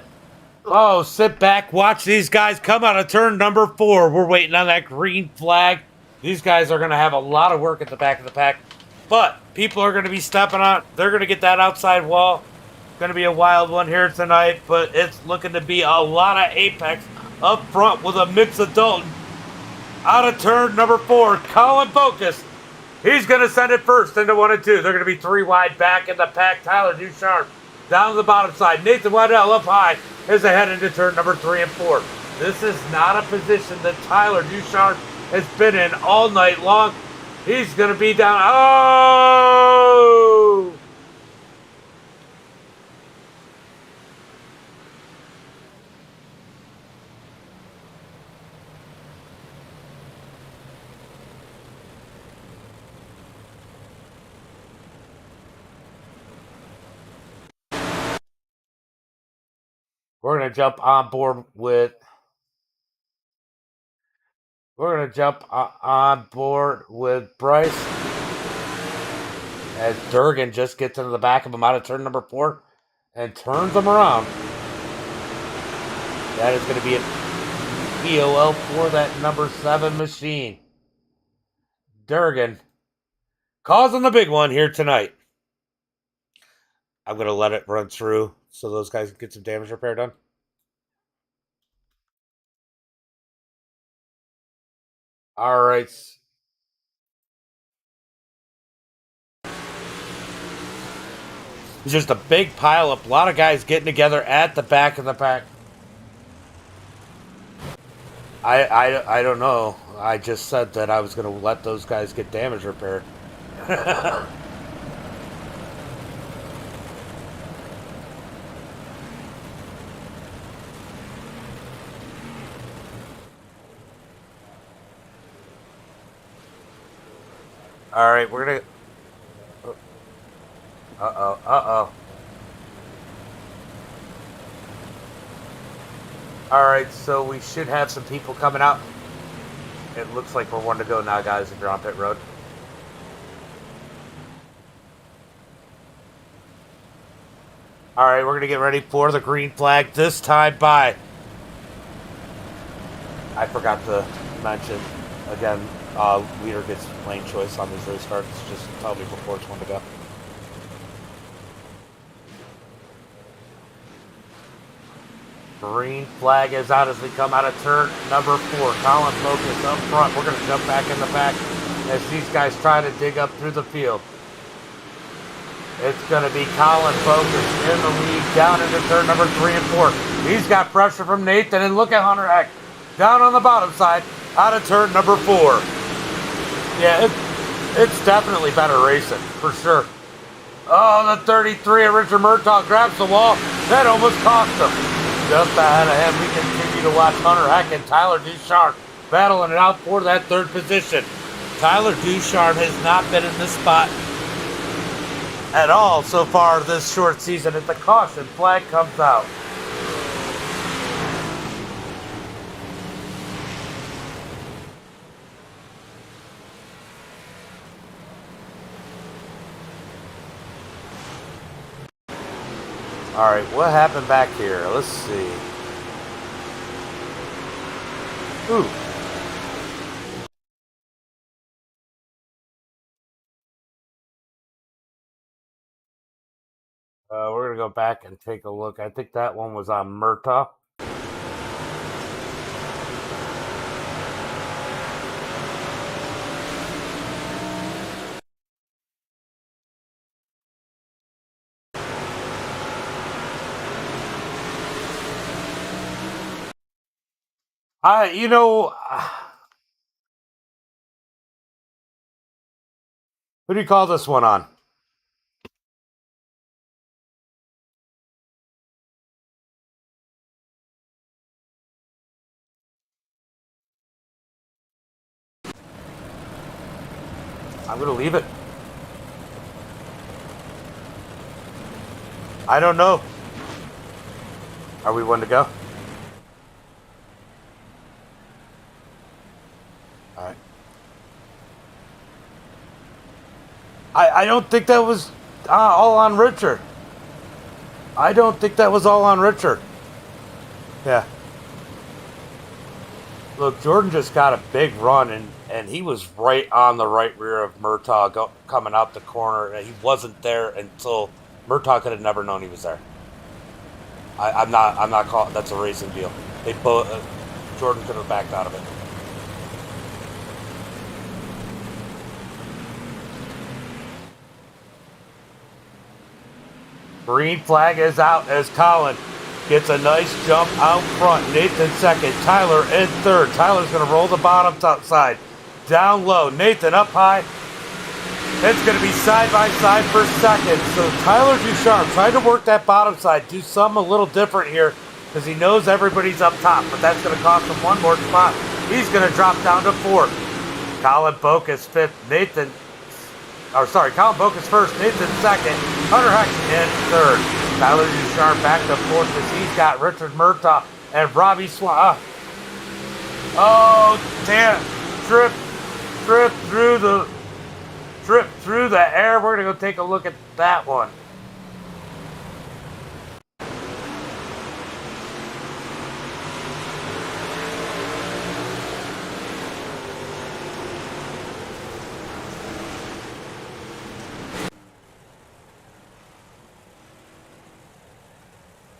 Oh, sit back, watch these guys come out of turn number 4. We're waiting on that green flag. These guys are going to have a lot of work at the back of the pack. But people are going to be stepping on. They're going to get that outside wall. Going to be a wild one here tonight, but it's looking to be a lot of apex up front with a mix of Dalton. Out of turn number 4, Colin Focus. He's going to send it first into 1 and 2. They're going to be 3 wide back in the pack. Tyler Ducharme down to the bottom side. Nathan Waddell up high is ahead into turn number 3 and 4. This is not a position that Tyler Ducharme has been in all night long. He's going to be down. Oh! We're going to jump on board with Bryce as Durgan just gets into the back of him out of turn number 4 and turns him around. That is going to be an POL for that number 7 machine. Durgan causing the big one here tonight. I'm going to let it run through so those guys can get some damage repair done. All right. It's just a big pile up. A lot of guys getting together at the back of the pack. I don't know. I just said that I was going to let those guys get damage repaired. All right, we're going to... Uh-oh. All right, so we should have some people coming out. It looks like we're 1 to go now, guys, if you're on pit road. All right, we're going to get ready for the green flag this time. Bye. I forgot to mention, again, leader gets lane choice on these restarts. Just tell me before it's 1 to go. Green flag is out as we come out of turn number 4. Colin Focus up front. We're going to jump back in the back as these guys try to dig up through the field. It's going to be Colin Focus in the lead down into turn number 3 and 4. He's got pressure from Nathan, and look at Hunter Heck down on the bottom side out of turn number 4. Yeah, it's definitely better racing, for sure. Oh, the 33 of Richard Murtaugh grabs the wall. That almost cost him. Just ahead of him, we continue to watch Hunter Heck and Tyler Ducharme battling it out for that 3rd position. Tyler Ducharme has not been in this spot at all so far this short season as the caution flag comes out. All right, what happened back here? Let's see. Ooh. We're to go back and take a look. I think that one was on Murtaugh. You know, who do you call this one on? I'm going to leave it. I don't know. Are we one to go? All right. I don't think that was all on Richard. I don't think that was all on Richard. Yeah. Look, Jordan just got a big run, and he was right on the right rear of Murtaugh coming out the corner. And he wasn't there until Murtaugh could have never known he was there. I'm not calling. That's a racing deal. They both. Jordan could have backed out of it. Green flag is out as Colin gets a nice jump out front. Nathan second. Tyler in third. Tyler's going to roll the bottom top side. Down low. Nathan up high. It's going to be side by side for second. So Tyler Ducharme trying to work that bottom side. Do something a little different here because he knows everybody's up top. But that's going to cost him one more spot. He's going to drop down to fourth. Colin Bocas fifth. Colin Bocas first, Nathan second, Hunter Heck in third. Tyler Ducharme back to fourth as he's got Richard Murtaugh and Robbie Swan. Oh, damn. Trip through the air. We're going to go take a look at that one.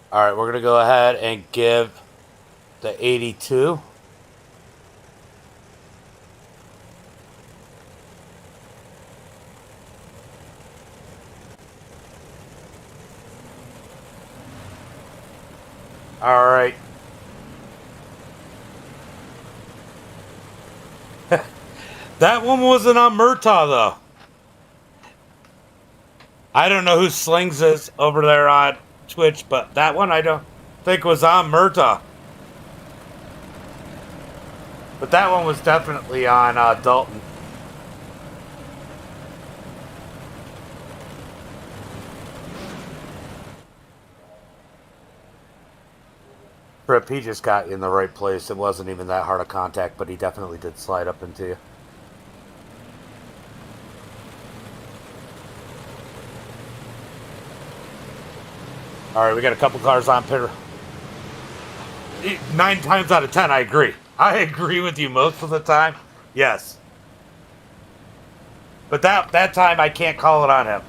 All right, we're going to go ahead and give the 82. All right. That one wasn't on Murtaugh, though. I don't know who Slings is over there on Twitch, but that one I don't think was on Murtaugh. But that one was definitely on Dalton. Rip, he just got you in the right place. It wasn't even that hard of contact, but he definitely did slide up into you. All right, we got a couple cars on pit. 9 times out of 10, I agree. I agree with you most of the time. Yes. But that time, I can't call it on him.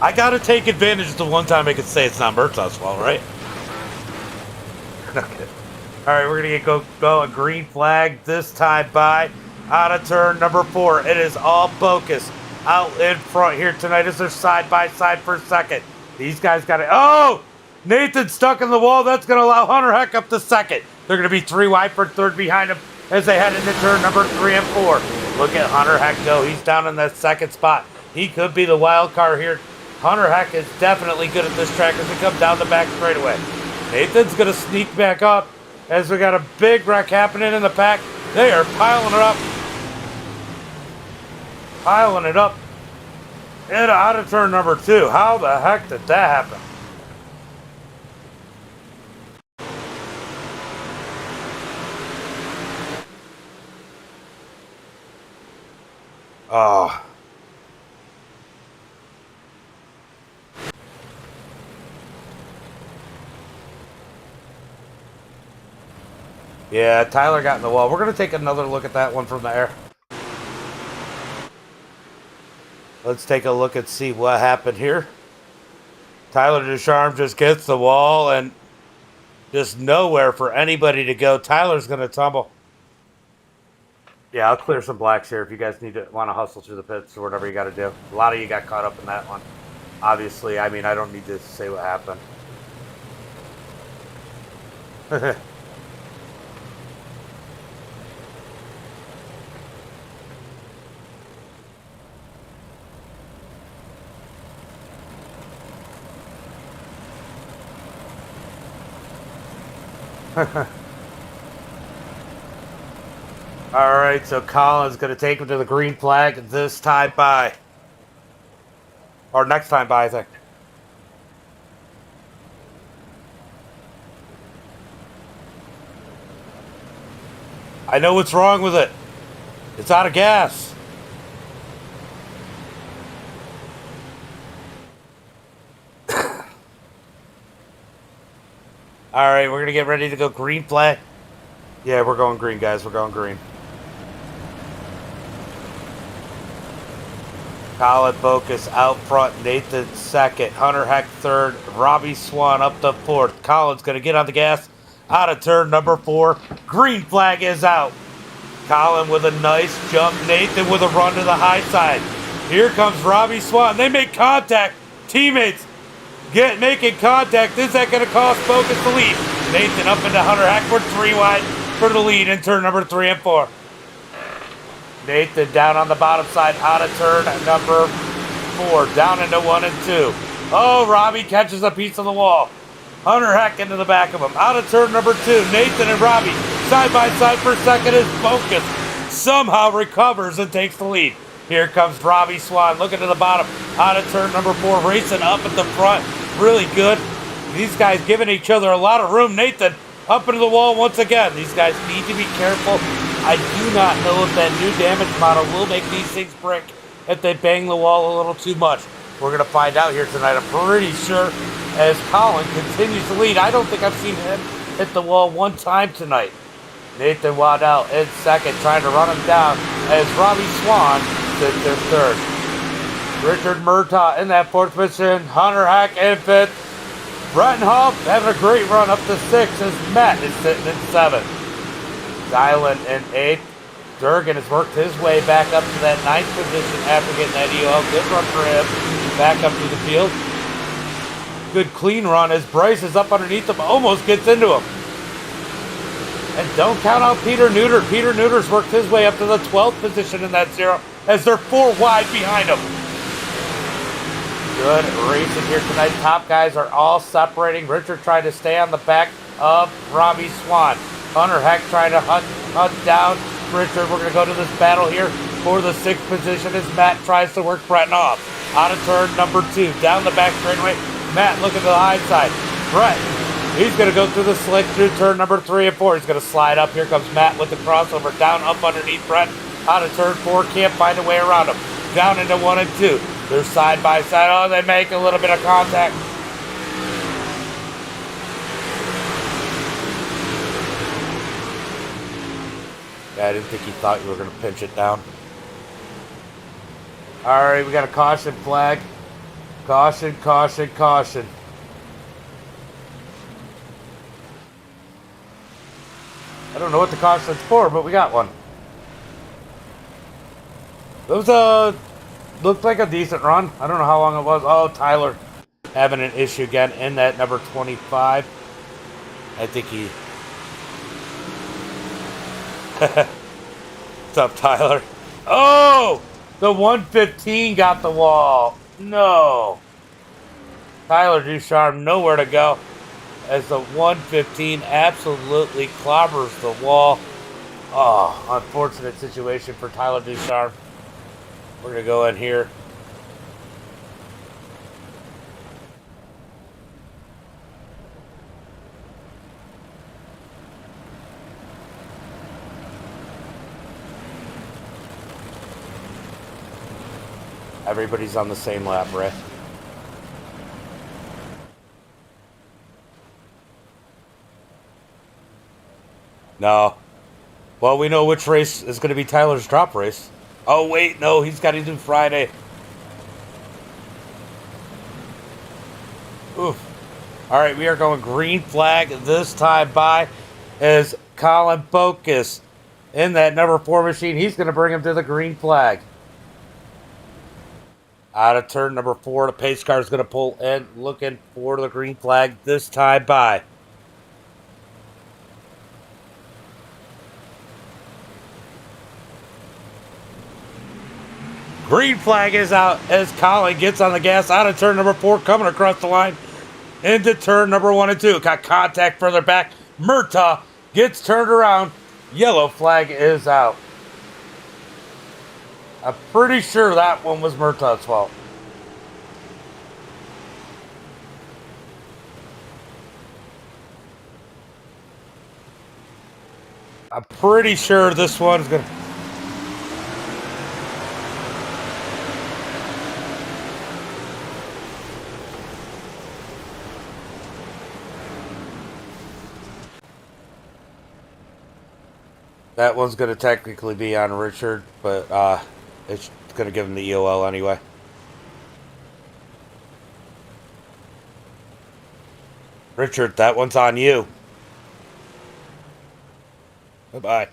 I got to take advantage of the one time I could say it's not Murtaugh's fault, right? Okay. All right, we're going to go a green flag this time by out of turn number 4. It is all Bocas out in front here tonight as they're side by side for second. These guys got it. Oh! Nathan stuck in the wall. That's going to allow Hunter Heck up to second. They're going to be 3 wide for third behind him as they head into turn number 3 and 4. Look at Hunter Heck go. He's down in that second spot. He could be the wild card here. Hunter Heck is definitely good at this track as we come down the back straightaway. Nathan's going to sneak back up as we got a big wreck happening in the pack. They are piling it up. Piling it up. And out of turn number 2. How the heck did that happen? Oh. Yeah, Tyler got in the wall. We're going to take another look at that one from the air. Let's take a look and see what happened here. Tyler Ducharme just gets the wall and just nowhere for anybody to go. Tyler's going to tumble. Yeah, I'll clear some blacks here if you guys want to hustle through the pits or whatever you got to do. A lot of you got caught up in that one. Obviously, I mean, I don't need to say what happened. All right, so Colin's going to take him to the green flag this time by. Or next time by, I think. I know what's wrong with it. It's out of gas. All right, we're going to get ready to go green flag. Yeah, we're going green, guys. We're going green. Colin Bocus out front. Nathan second. Hunter Heck third. Robbie Swan up to fourth. Colin's going to get on the gas out of turn number 4. Green flag is out. Colin with a nice jump. Nathan with a run to the high side. Here comes Robbie Swan. They make contact. Teammates making contact. Is that going to cost Bocus the lead? Nathan up into Hunter Heck. We're 3 wide for the lead in turn number 3 and 4. Nathan down on the bottom side out of turn number 4. Down into 1 and 2. Oh, Robbie catches a piece of the wall. Hunter Heck into the back of him. Out of turn number 2. Nathan and Robbie side by side for second as Bocus somehow recovers and takes the lead. Here comes Robbie Swan looking to the bottom. Out of turn number 4. Racing up at the front. Really good. These guys giving each other a lot of room. Nathan up into the wall once again. These guys need to be careful. I do not know if that new damage model will make these things break if they bang the wall a little too much. We're going to find out here tonight. I'm pretty sure as Colin continues to lead. I don't think I've seen him hit the wall one time tonight. Nathan Waddell in second, trying to run him down as Robbie Swan sits in third. Richard Murtaugh in that 4th position. Hunter Heck in 5th. Bretton Huff having a great run up to 6 as Matt is sitting in 7th. Dylan in 8th. Durgan has worked his way back up to that 9th position after getting that EOL. Good run for him. Back up to the field. Good clean run as Bryce is up underneath him. Almost gets into him. And don't count out Peter Neuter. Peter Neuter's worked his way up to the 12th position in that 0 as they're 4 wide behind him. Good racing here tonight. Top guys are all separating. Richard trying to stay on the back of Robbie Swan. Hunter Heck trying to hunt down Richard. We're going to go to this battle here for the 6th position as Matt tries to work Bretton off. Out of turn number 2. Down the back straightaway. Matt looking to the high side. Brett, he's going to go through the slick through turn number 3 and 4. He's going to slide up. Here comes Matt with the crossover. Down up underneath Brett. Out of turn 4. Can't find a way around him. Down into 1 and 2. They're side by side. Oh, they make a little bit of contact. Yeah, I didn't think he thought you were going to pinch it down. All right, we got a caution flag. Caution, caution, caution. I don't know what the caution's for, but we got one. Those looked like a decent run. I don't know how long it was. Oh, Tyler having an issue again in that number 25. I think he... What's up, Tyler? Oh! The 115 got the wall. No. Tyler Ducharme nowhere to go as the 115 absolutely clobbers the wall. Oh, unfortunate situation for Tyler Ducharme. We're going to go in here. Everybody's on the same lap, Ray. No. Well, we know which race is going to be Tyler's drop race. Oh, wait, no, he's got to do Friday. All right, we are going green flag this time by is Colin Bocus in that number 4 machine. He's going to bring him to the green flag. Out of turn number 4, the pace car is going to pull in, looking for the green flag this time by. Green flag is out as Colin gets on the gas out of turn number 4, coming across the line into turn number 1 and 2. Got contact further back. Murtaugh gets turned around. Yellow flag is out. I'm pretty sure that one was Murtaugh's fault. I'm pretty sure this one's going to... That one's going to technically be on Richard, but it's going to give him the EOL anyway. Richard, that one's on you. Bye-bye.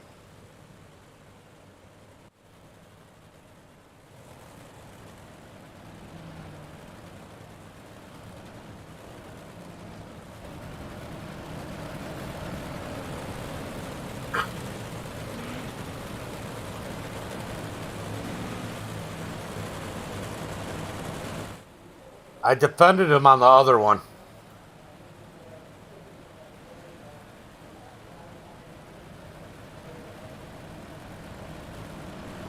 I defended him on the other one.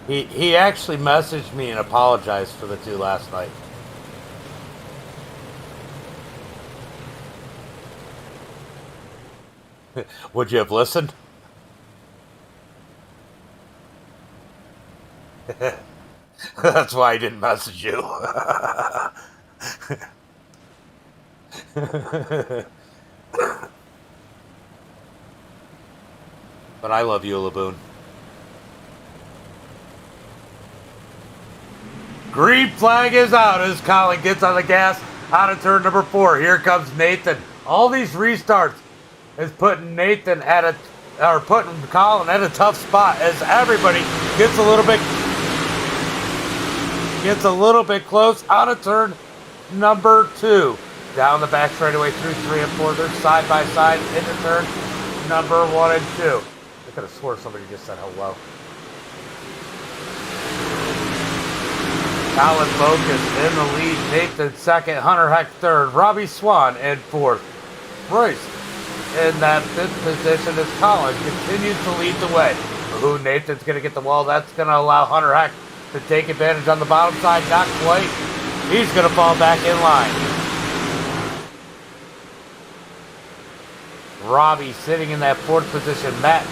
He actually messaged me and apologized for the 2 last night. Would you have listened? That's why I didn't message you. But I love you, Laboon. Green flag is out as Colin gets on the gas out of turn number 4. Here comes Nathan. All these restarts is putting Nathan at a, or putting Colin at a tough spot as everybody gets a little bit close out of turn number 2. Down the back straightaway through 3 and 4. They're side by side into turn number 1 and 2. I could have swore somebody just said hello. Colin Bocus in the lead. Nathan second. Hunter Heck third. Robbie Swan in fourth. Royce in that 5th position as Colin continues to lead the way. Ooh, Nathan's going to get the wall. That's going to allow Hunter Heck to take advantage on the bottom side. Not quite. He's going to fall back in line. Robbie sitting in that 4th position. Matt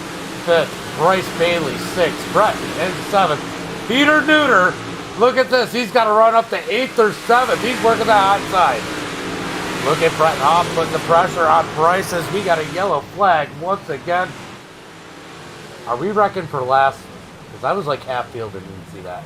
5th. Bryce Bailey 6th. Brett in 7th. Peter Neuter. Look at this. He's got to run up to 8th or 7th. He's working the hot side. Look at Brett Hoff putting the pressure on Bryce as we got a yellow flag once again. Are we wrecking for last? Because I was like half field and didn't see that.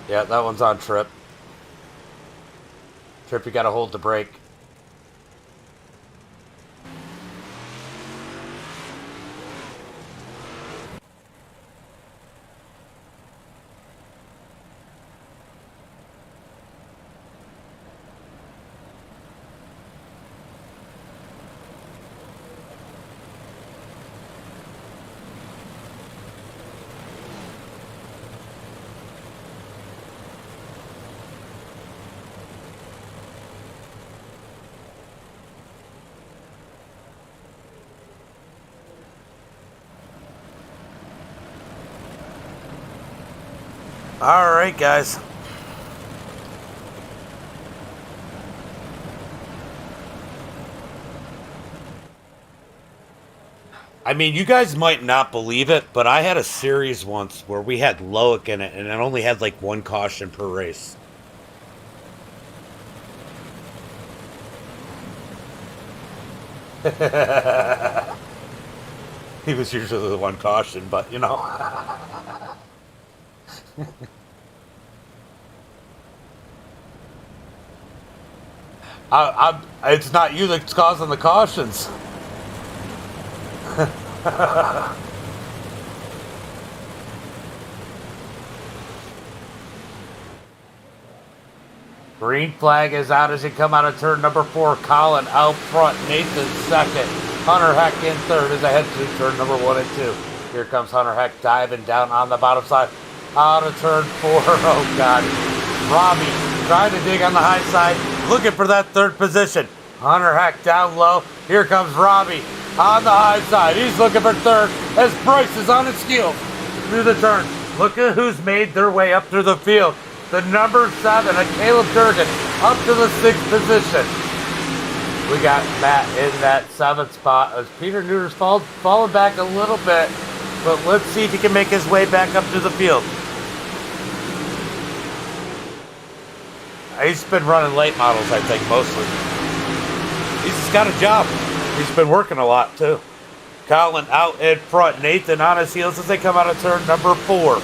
Yeah, that one's on Trip. Trip, you gotta hold the brake. All right, guys. I mean, you guys might not believe it, but I had a series once where we had Loic in it, and it only had like 1 caution per race. He was usually the one cautioned, but you know. It's not you that's causing the cautions. Green flag is out as you come out of turn number 4. Colin out front. Nathan second. Hunter Heck in third as I head to turn number 1 and 2. Here comes Hunter Heck diving down on the bottom side. Out of turn 4. Oh, God. Robbie trying to dig on the high side. Looking for that third position. Hunter Heck down low. Here comes Robbie on the high side. He's looking for third as Bryce is on his heels through the turn. Look at who's made their way up through the field. The number 7, a Caleb Durgan, up to the 6th position. We got Matt in that 7th spot as Peter Neuter's fallen back a little bit, but let's see if he can make his way back up to the field. He's been running late models, I think, mostly. He's just got a job. He's been working a lot, too. Colin out in front. Nathan on his heels as they come out of turn number 4.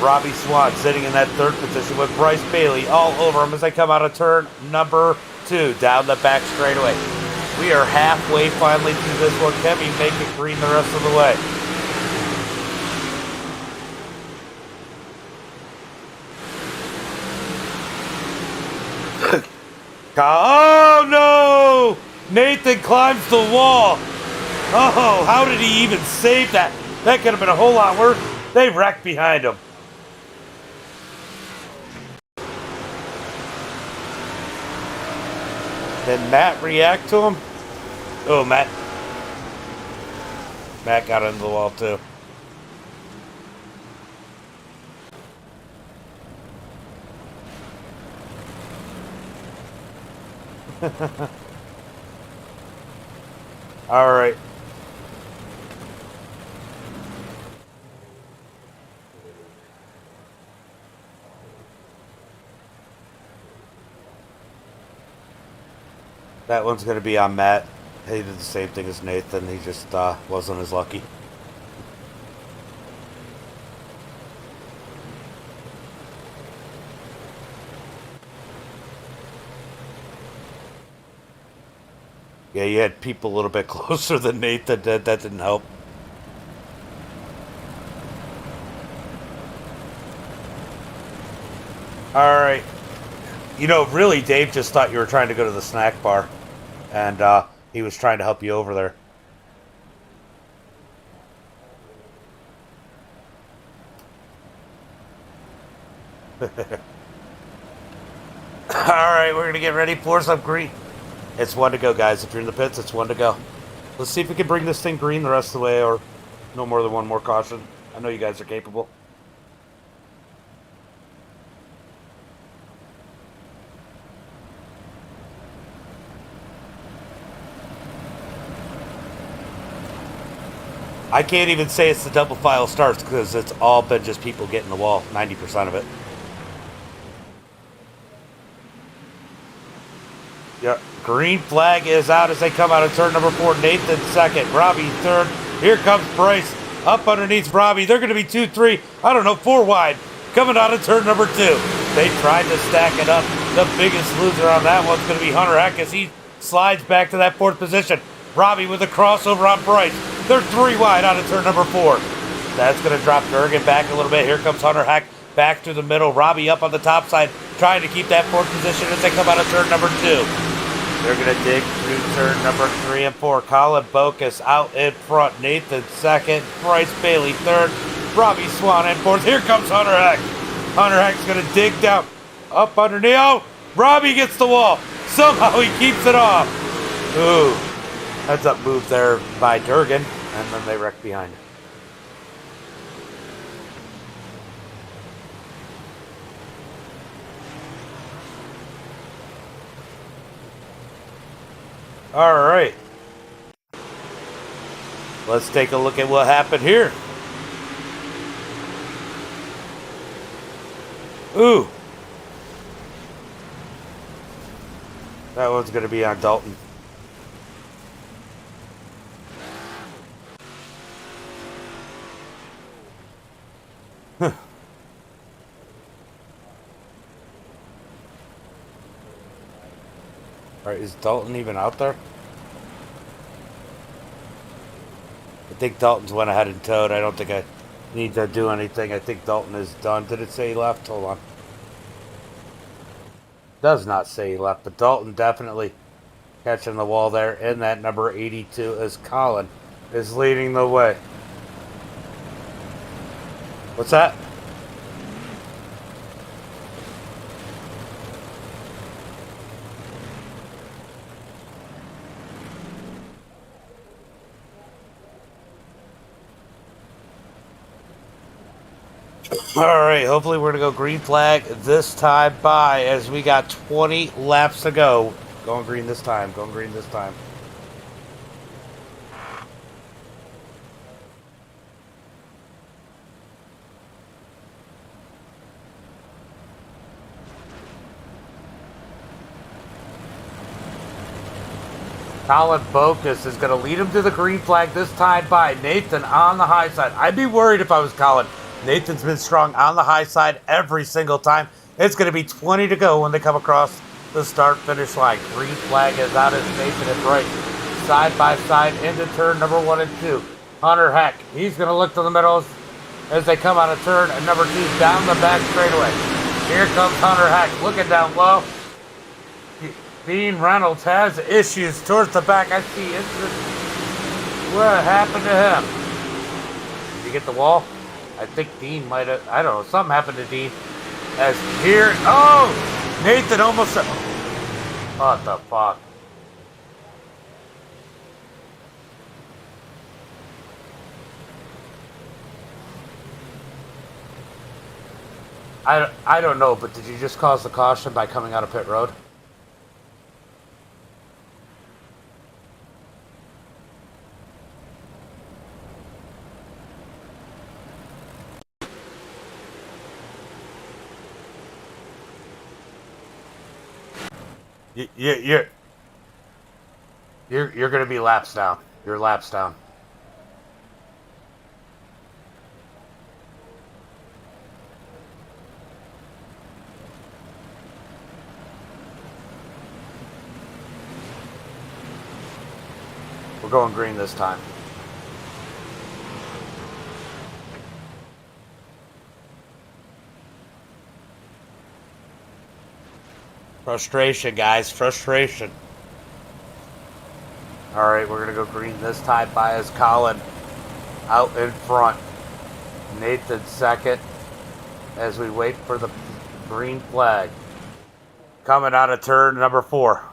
Robbie Swan sitting in that 3rd position with Bryce Bailey all over him as they come out of turn number 2 down the back straightaway. We are halfway finally through this one. Can we make it green the rest of the way? Oh no! Nathan climbs the wall. Oh, how did he even save that? That could have been a whole lot worse. They wrecked behind him. Did Matt react to him? Oh, Matt got into the wall too. All right. That one's going to be on Matt. He did the same thing as Nathan. He just wasn't as lucky. Yeah, you had people a little bit closer than Nathan did. That didn't help. All right. You know, really, Dave just thought you were trying to go to the snack bar. And he was trying to help you over there. Alright, we're going to get ready for some green. It's 1 to go, guys. If you're in the pits, it's 1 to go. Let's see if we can bring this thing green the rest of the way, or no more than one more caution. I know you guys are capable. I can't even say it's the double file starts because it's all been just people getting the wall, 90% of it. Yep. Green flag is out as they come out of turn number 4. Nathan second. Robbie third. Here comes Bryce up underneath Robbie. They're going to be 2, 3, I don't know, 4 wide. Coming out of turn number 2. They tried to stack it up. The biggest loser on that one's going to be Hunter Heck as he slides back to that 4th position. Robbie with a crossover on Bryce. They're 3 wide out of turn number 4. That's going to drop Durgan back a little bit. Here comes Hunter Heck back through the middle. Robbie up on the top side, trying to keep that 4th position as they come out of turn number 2. They're going to dig through turn number 3 and 4. Colin Bocus out in front. Nathan second. Bryce Bailey third. Robbie Swan in 4th. Here comes Hunter Heck. Hunter Heck's going to dig down up underneath. Oh, Robbie gets the wall. Somehow he keeps it off. Ooh. Heads up move there by Durgan, and then they wreck behind. All right. Let's take a look at what happened here. Ooh. That one's going to be on Dalton. All right, is Dalton even out there? I think Dalton's went ahead and towed. I don't think I need to do anything. I think Dalton is done. Did it say he left? Hold on. Does not say he left, but Dalton definitely catching the wall there. And that number 82 is Colin is leading the way. What's that? All right, hopefully we're going to go green flag this time by as we got 20 laps to go. Going green this time. Going green this time. Colin Bocus is going to lead him to the green flag this time by Nathan on the high side. I'd be worried if I was Colin. Nathan's been strong on the high side every single time. It's going to be 20 to go when they come across the start-finish line. Green flag is out as Nathan and Bryce side by side into turn number 1 and 2. Hunter Heck, he's going to look to the middle as they come out of turn number 2 down the back straightaway. Here comes Hunter Heck looking down low. Dean Reynolds has issues towards the back. I see incident. What happened to him? Did he get the wall? I think Dean might have. I don't know. Something happened to Dean. As here. Oh! Nathan almost. What the fuck? I don't know, but did you just cause the caution by coming out of pit road? You're going to be laps down. You're laps down. We're going green this time. Frustration, guys. Frustration. All right, we're going to go green this time by as Colin out in front. Nathan second as we wait for the green flag. Coming out of turn number 4.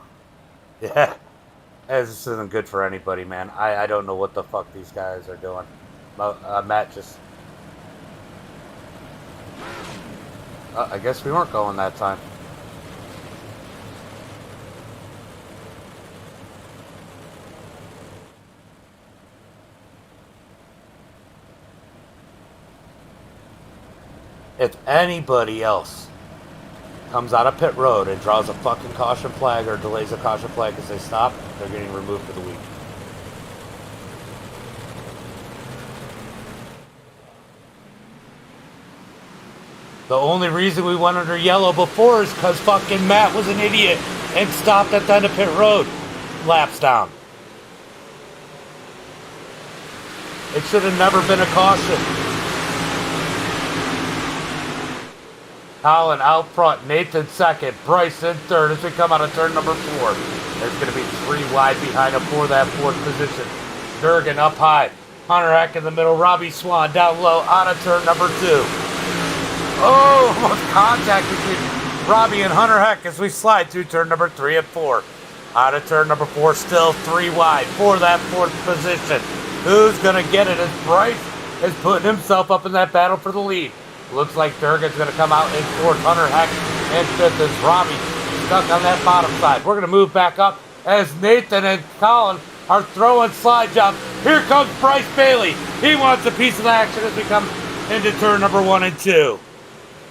Yeah. This isn't good for anybody, man. I don't know what the fuck these guys are doing. Matt just... I guess we weren't going that time. If anybody else comes out of pit road and draws a fucking caution flag or delays a caution flag because they stop, they're getting removed for the week. The only reason we went under yellow before is because fucking Matt was an idiot and stopped at the end of pit road. Laps down. It should have never been a caution. Colin out front, Nathan second, Bryce in third as we come out of turn number 4. There's going to be 3 wide behind him for that 4th position. Durgan up high, Hunter Heck in the middle, Robbie Swan down low out of turn number 2. Oh, almost contact between Robbie and Hunter Heck as we slide through turn number 3 and 4. Out of turn number 4, still 3 wide for that 4th position. Who's going to get it as Bryce is putting himself up in that battle for the lead. Looks like Durgan's going to come out in 4th. Hunter Heck in 5th as Robbie stuck on that bottom side. We're going to move back up as Nathan and Colin are throwing slide jobs. Here comes Bryce Bailey. He wants a piece of the action as we come into turn number 1 and 2.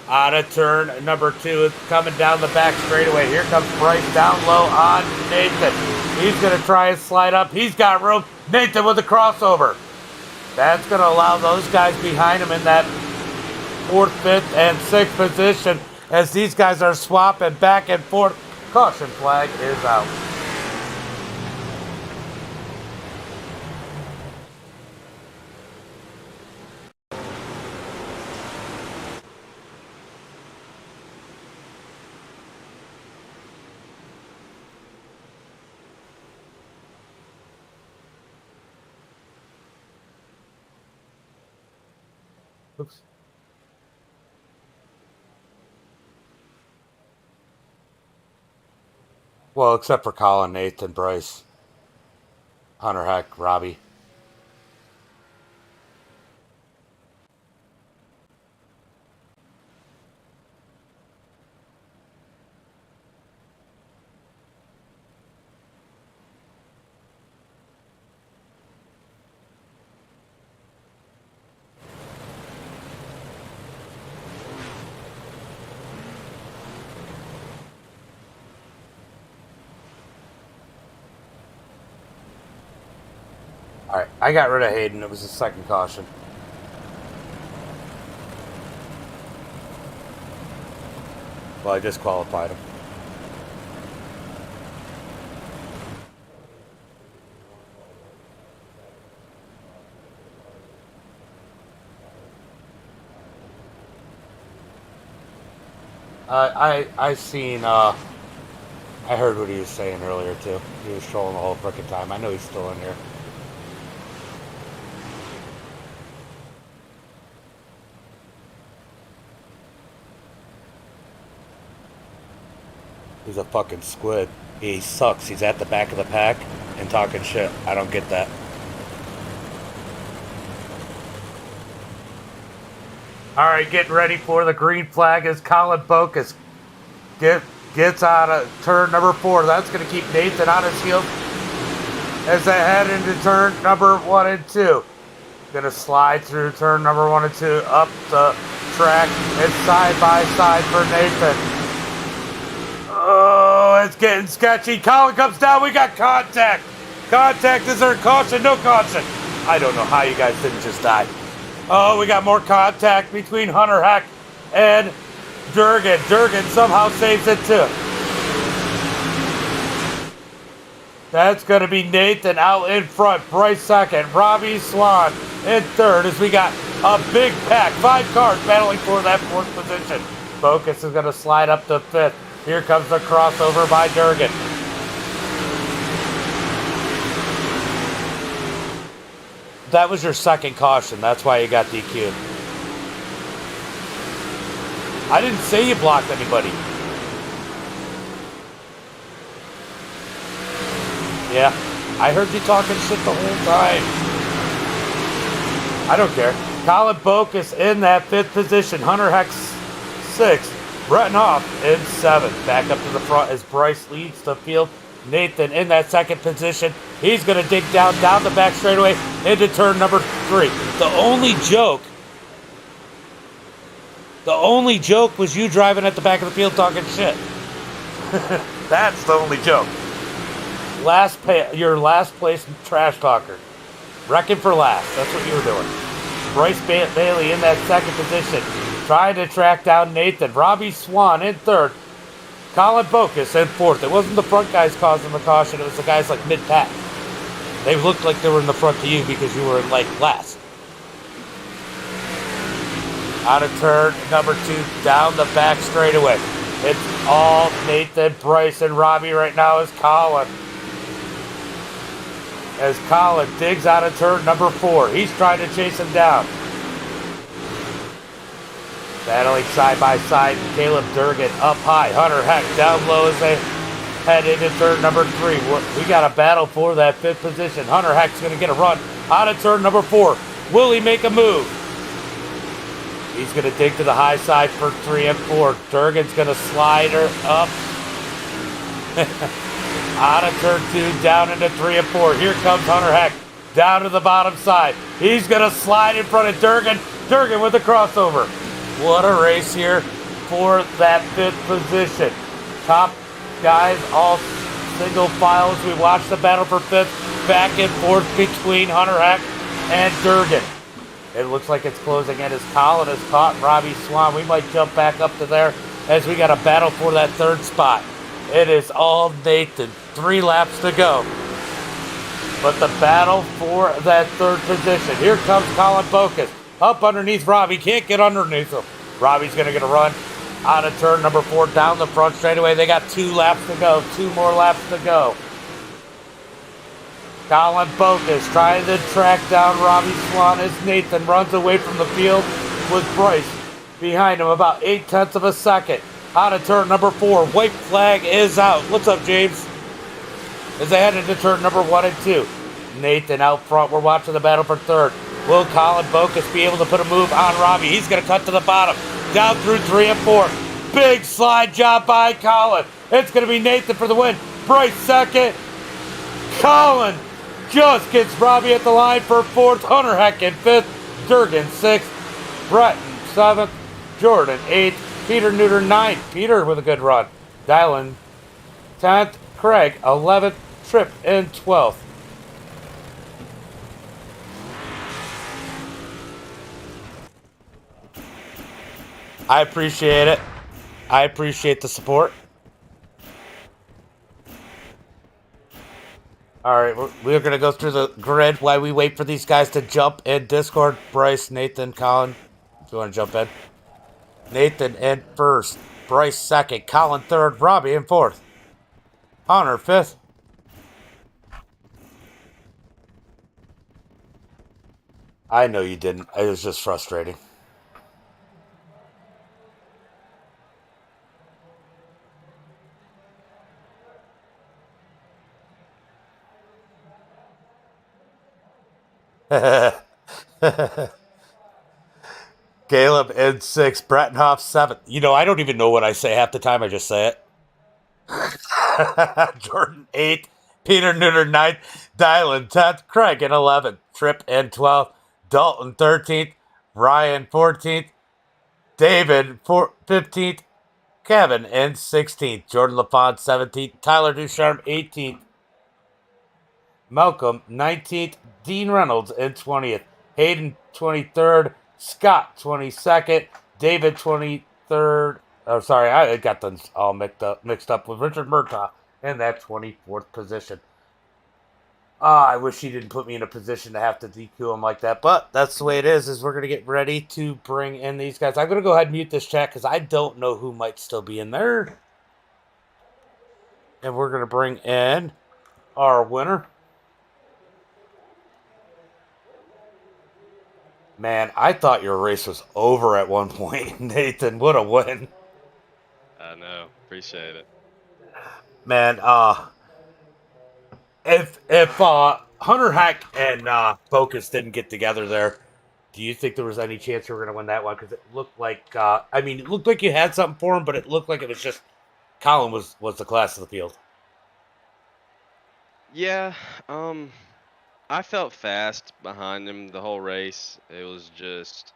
Out of turn number 2, it's coming down the back straightaway. Here comes Bryce down low on Nathan. He's going to try and slide up. He's got room. Nathan with the crossover. That's going to allow those guys behind him in that fourth, fifth, and sixth position as these guys are swapping back and forth. Caution flag is out. Oops. Well, except for Colin, Nathan, Bryce, Hunter Heck, Robbie. All right, I got rid of Hayden. It was the second caution. Well, I disqualified him. I seen, I heard what he was saying earlier, too. He was trolling the whole frickin' time. I know he's still in here. He's a fucking squid. He sucks. He's at the back of the pack and talking shit. I don't get that. All right, getting ready for the green flag as Colin Bocus gets out of turn number 4. That's going to keep Nathan on his heels as they head into turn number 1 and 2. Going to slide through turn number 1 and 2 up the track. It's side by side for Nathan. Oh, it's getting sketchy. Colin comes down. We got contact. Contact. Is there caution? No caution. I don't know how you guys didn't just die. Oh, we got more contact between Hunter Heck and Durgan. Durgan somehow saves it too. That's going to be Nathan out in front. Bryce second. Robbie Swan in third as we got a big pack. 5 cars battling for that 4th position. Bocus is going to slide up to 5th. Here comes the crossover by Durgan. That was your second caution. That's why you got DQ'd. I didn't say you blocked anybody. Yeah, I heard you talking shit the whole time. I don't care. Colin Bocus in that 5th position. Hunter Heck 6th. Rettenhoff in 7th. Back up to the front as Bryce leads the field. Nathan in that 2nd position. He's going to dig down the back straightaway into turn number 3. The only joke was you driving at the back of the field talking shit. That's the only joke. Your last place trash talker. Wrecking for last. That's what you were doing. Bryce Bailey in that 2nd position. Trying to track down Nathan. Robbie Swan in 3rd. Colin Bocus in 4th. It wasn't the front guys causing the caution. It was the guys like mid-pack. They looked like they were in the front to you because you were in like last. Out of turn number 2, down the back straightaway. It's all Nathan, Bryce, and Robbie right now is Colin. As Colin digs out of turn number 4. He's trying to chase him down. Battling side by side, Caleb Durgan up high. Hunter Heck down low as they head into turn number 3. We got a battle for that 5th position. Hunter Heck's going to get a run out of turn number 4. Will he make a move? He's going to dig to the high side for 3 and 4. Durgan's going to slide her up. Out of turn 2, down into 3 and 4. Here comes Hunter Heck down to the bottom side. He's going to slide in front of Durgan. Durgan with the crossover. What a race here for that 5th position. Top guys all single file as we watch the battle for 5th. Back and forth between Hunter Heck and Durgan. It looks like it's closing in as Colin has caught Robbie Swan. We might jump back up to there as we got a battle for that third spot. It is all Nathan. 3 laps to go. But the battle for that third position. Here comes Colin Bocus. Up underneath Robbie. Can't get underneath him. Robbie's going to get a run out of turn number 4 down the front straightaway. They got 2 laps to go. 2 more laps to go. Colin Bocus trying to track down Robbie Swan as Nathan runs away from the field with Bryce behind him about 0.8 of a second. Out of turn number 4. White flag is out. What's up, James? As they head into turn number 1 and 2. Nathan out front. We're watching the battle for third. Will Colin Bocus be able to put a move on Robbie? He's going to cut to the bottom. Down through 3 and 4. Big slide job by Colin. It's going to be Nathan for the win. Bryce second. Colin just gets Robbie at the line for 4th. Hunter Heck in 5th. Durgan 6th. Breton 7th. Jordan 8th. Peter Neuter 9th. Peter with a good run. Dylan 10th. Craig 11th. Tripp in 12th. I appreciate it. I appreciate the support. All right, we're going to go through the grid while we wait for these guys to jump in Discord. Bryce, Nathan, Colin, if you want to jump in. Nathan in first. Bryce second. Colin third. Robbie in 4th. Hunter 5th. I know you didn't. It was just frustrating. Caleb in 6th. Brettenhoff 7th. You know, I don't even know what I say half the time. I just say it. Jordan 8th. Peter Neuter 9th. Dylan 10th. Craig in 11th. Tripp in 12th. Dalton 13th. Ryan 14th. David 15th. Kevin in 16th. Jordan LaFont 17th. Tyler Ducharme 18th. Malcolm 19th. Dean Reynolds in 20th. Hayden 23rd. Scott 22nd. David 23rd. Oh, sorry, I got them all mixed up with Richard Murtaugh in that 24th position. I wish he didn't put me in a position to have to DQ him like that, but that's the way it is we're going to get ready to bring in these guys. I'm going to go ahead and mute this chat because I don't know who might still be in there. And we're going to bring in our winner. Man, I thought your race was over at one point. Nathan, what a win. I know. Appreciate it. Man, if Hunter Heck and Focus didn't get together there, do you think there was any chance you were going to win that one? Because it looked like, it looked like you had something for him, but it looked like it was just Colin was the class of the field. Yeah, I felt fast behind him the whole race. It was just,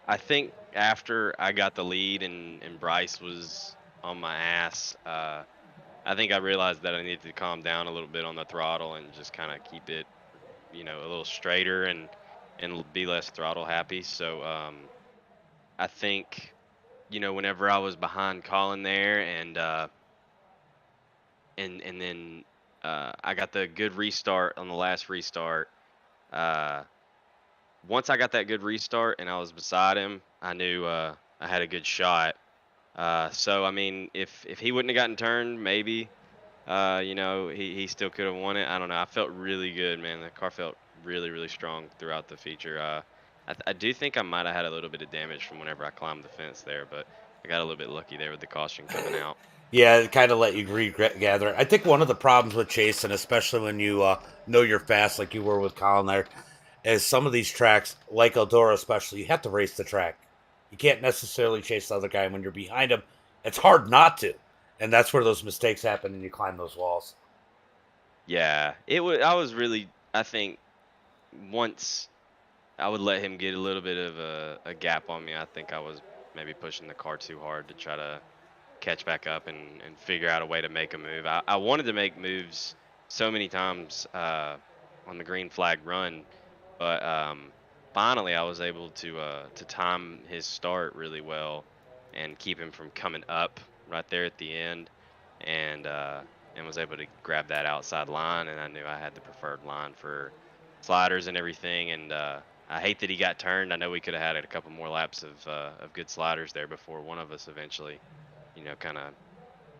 I think after I got the lead and Bryce was on my ass, I think I realized that I needed to calm down a little bit on the throttle and just kind of keep it, a little straighter and be less throttle happy. So I think, whenever I was behind Colin there and then I got the good restart on the last restart. Once I got that good restart and I was beside him, I knew I had a good shot. So I mean, if he wouldn't have gotten turned, maybe he still could have won it. I don't know. I felt really good, man. The car felt really, really strong throughout the feature. I do think I might have had a little bit of damage from whenever I climbed the fence there, but I got a little bit lucky there with the caution coming out. Yeah, it kind of let you regather. I think one of the problems with chasing, especially when you know you're fast like you were with Colin there, is some of these tracks, like Eldora especially, you have to race the track. You can't necessarily chase the other guy. And when you're behind him, it's hard not to. And that's where those mistakes happen and you climb those walls. Yeah, I think once I would let him get a little bit of a gap on me, I think I was maybe pushing the car too hard to try to catch back up and figure out a way to make a move. I wanted to make moves so many times on the green flag run, but finally I was able to time his start really well and keep him from coming up right there at the end, and was able to grab that outside line, and I knew I had the preferred line for sliders and everything, and I hate that he got turned. I know we could have had a couple more laps of good sliders there before one of us eventually, kind of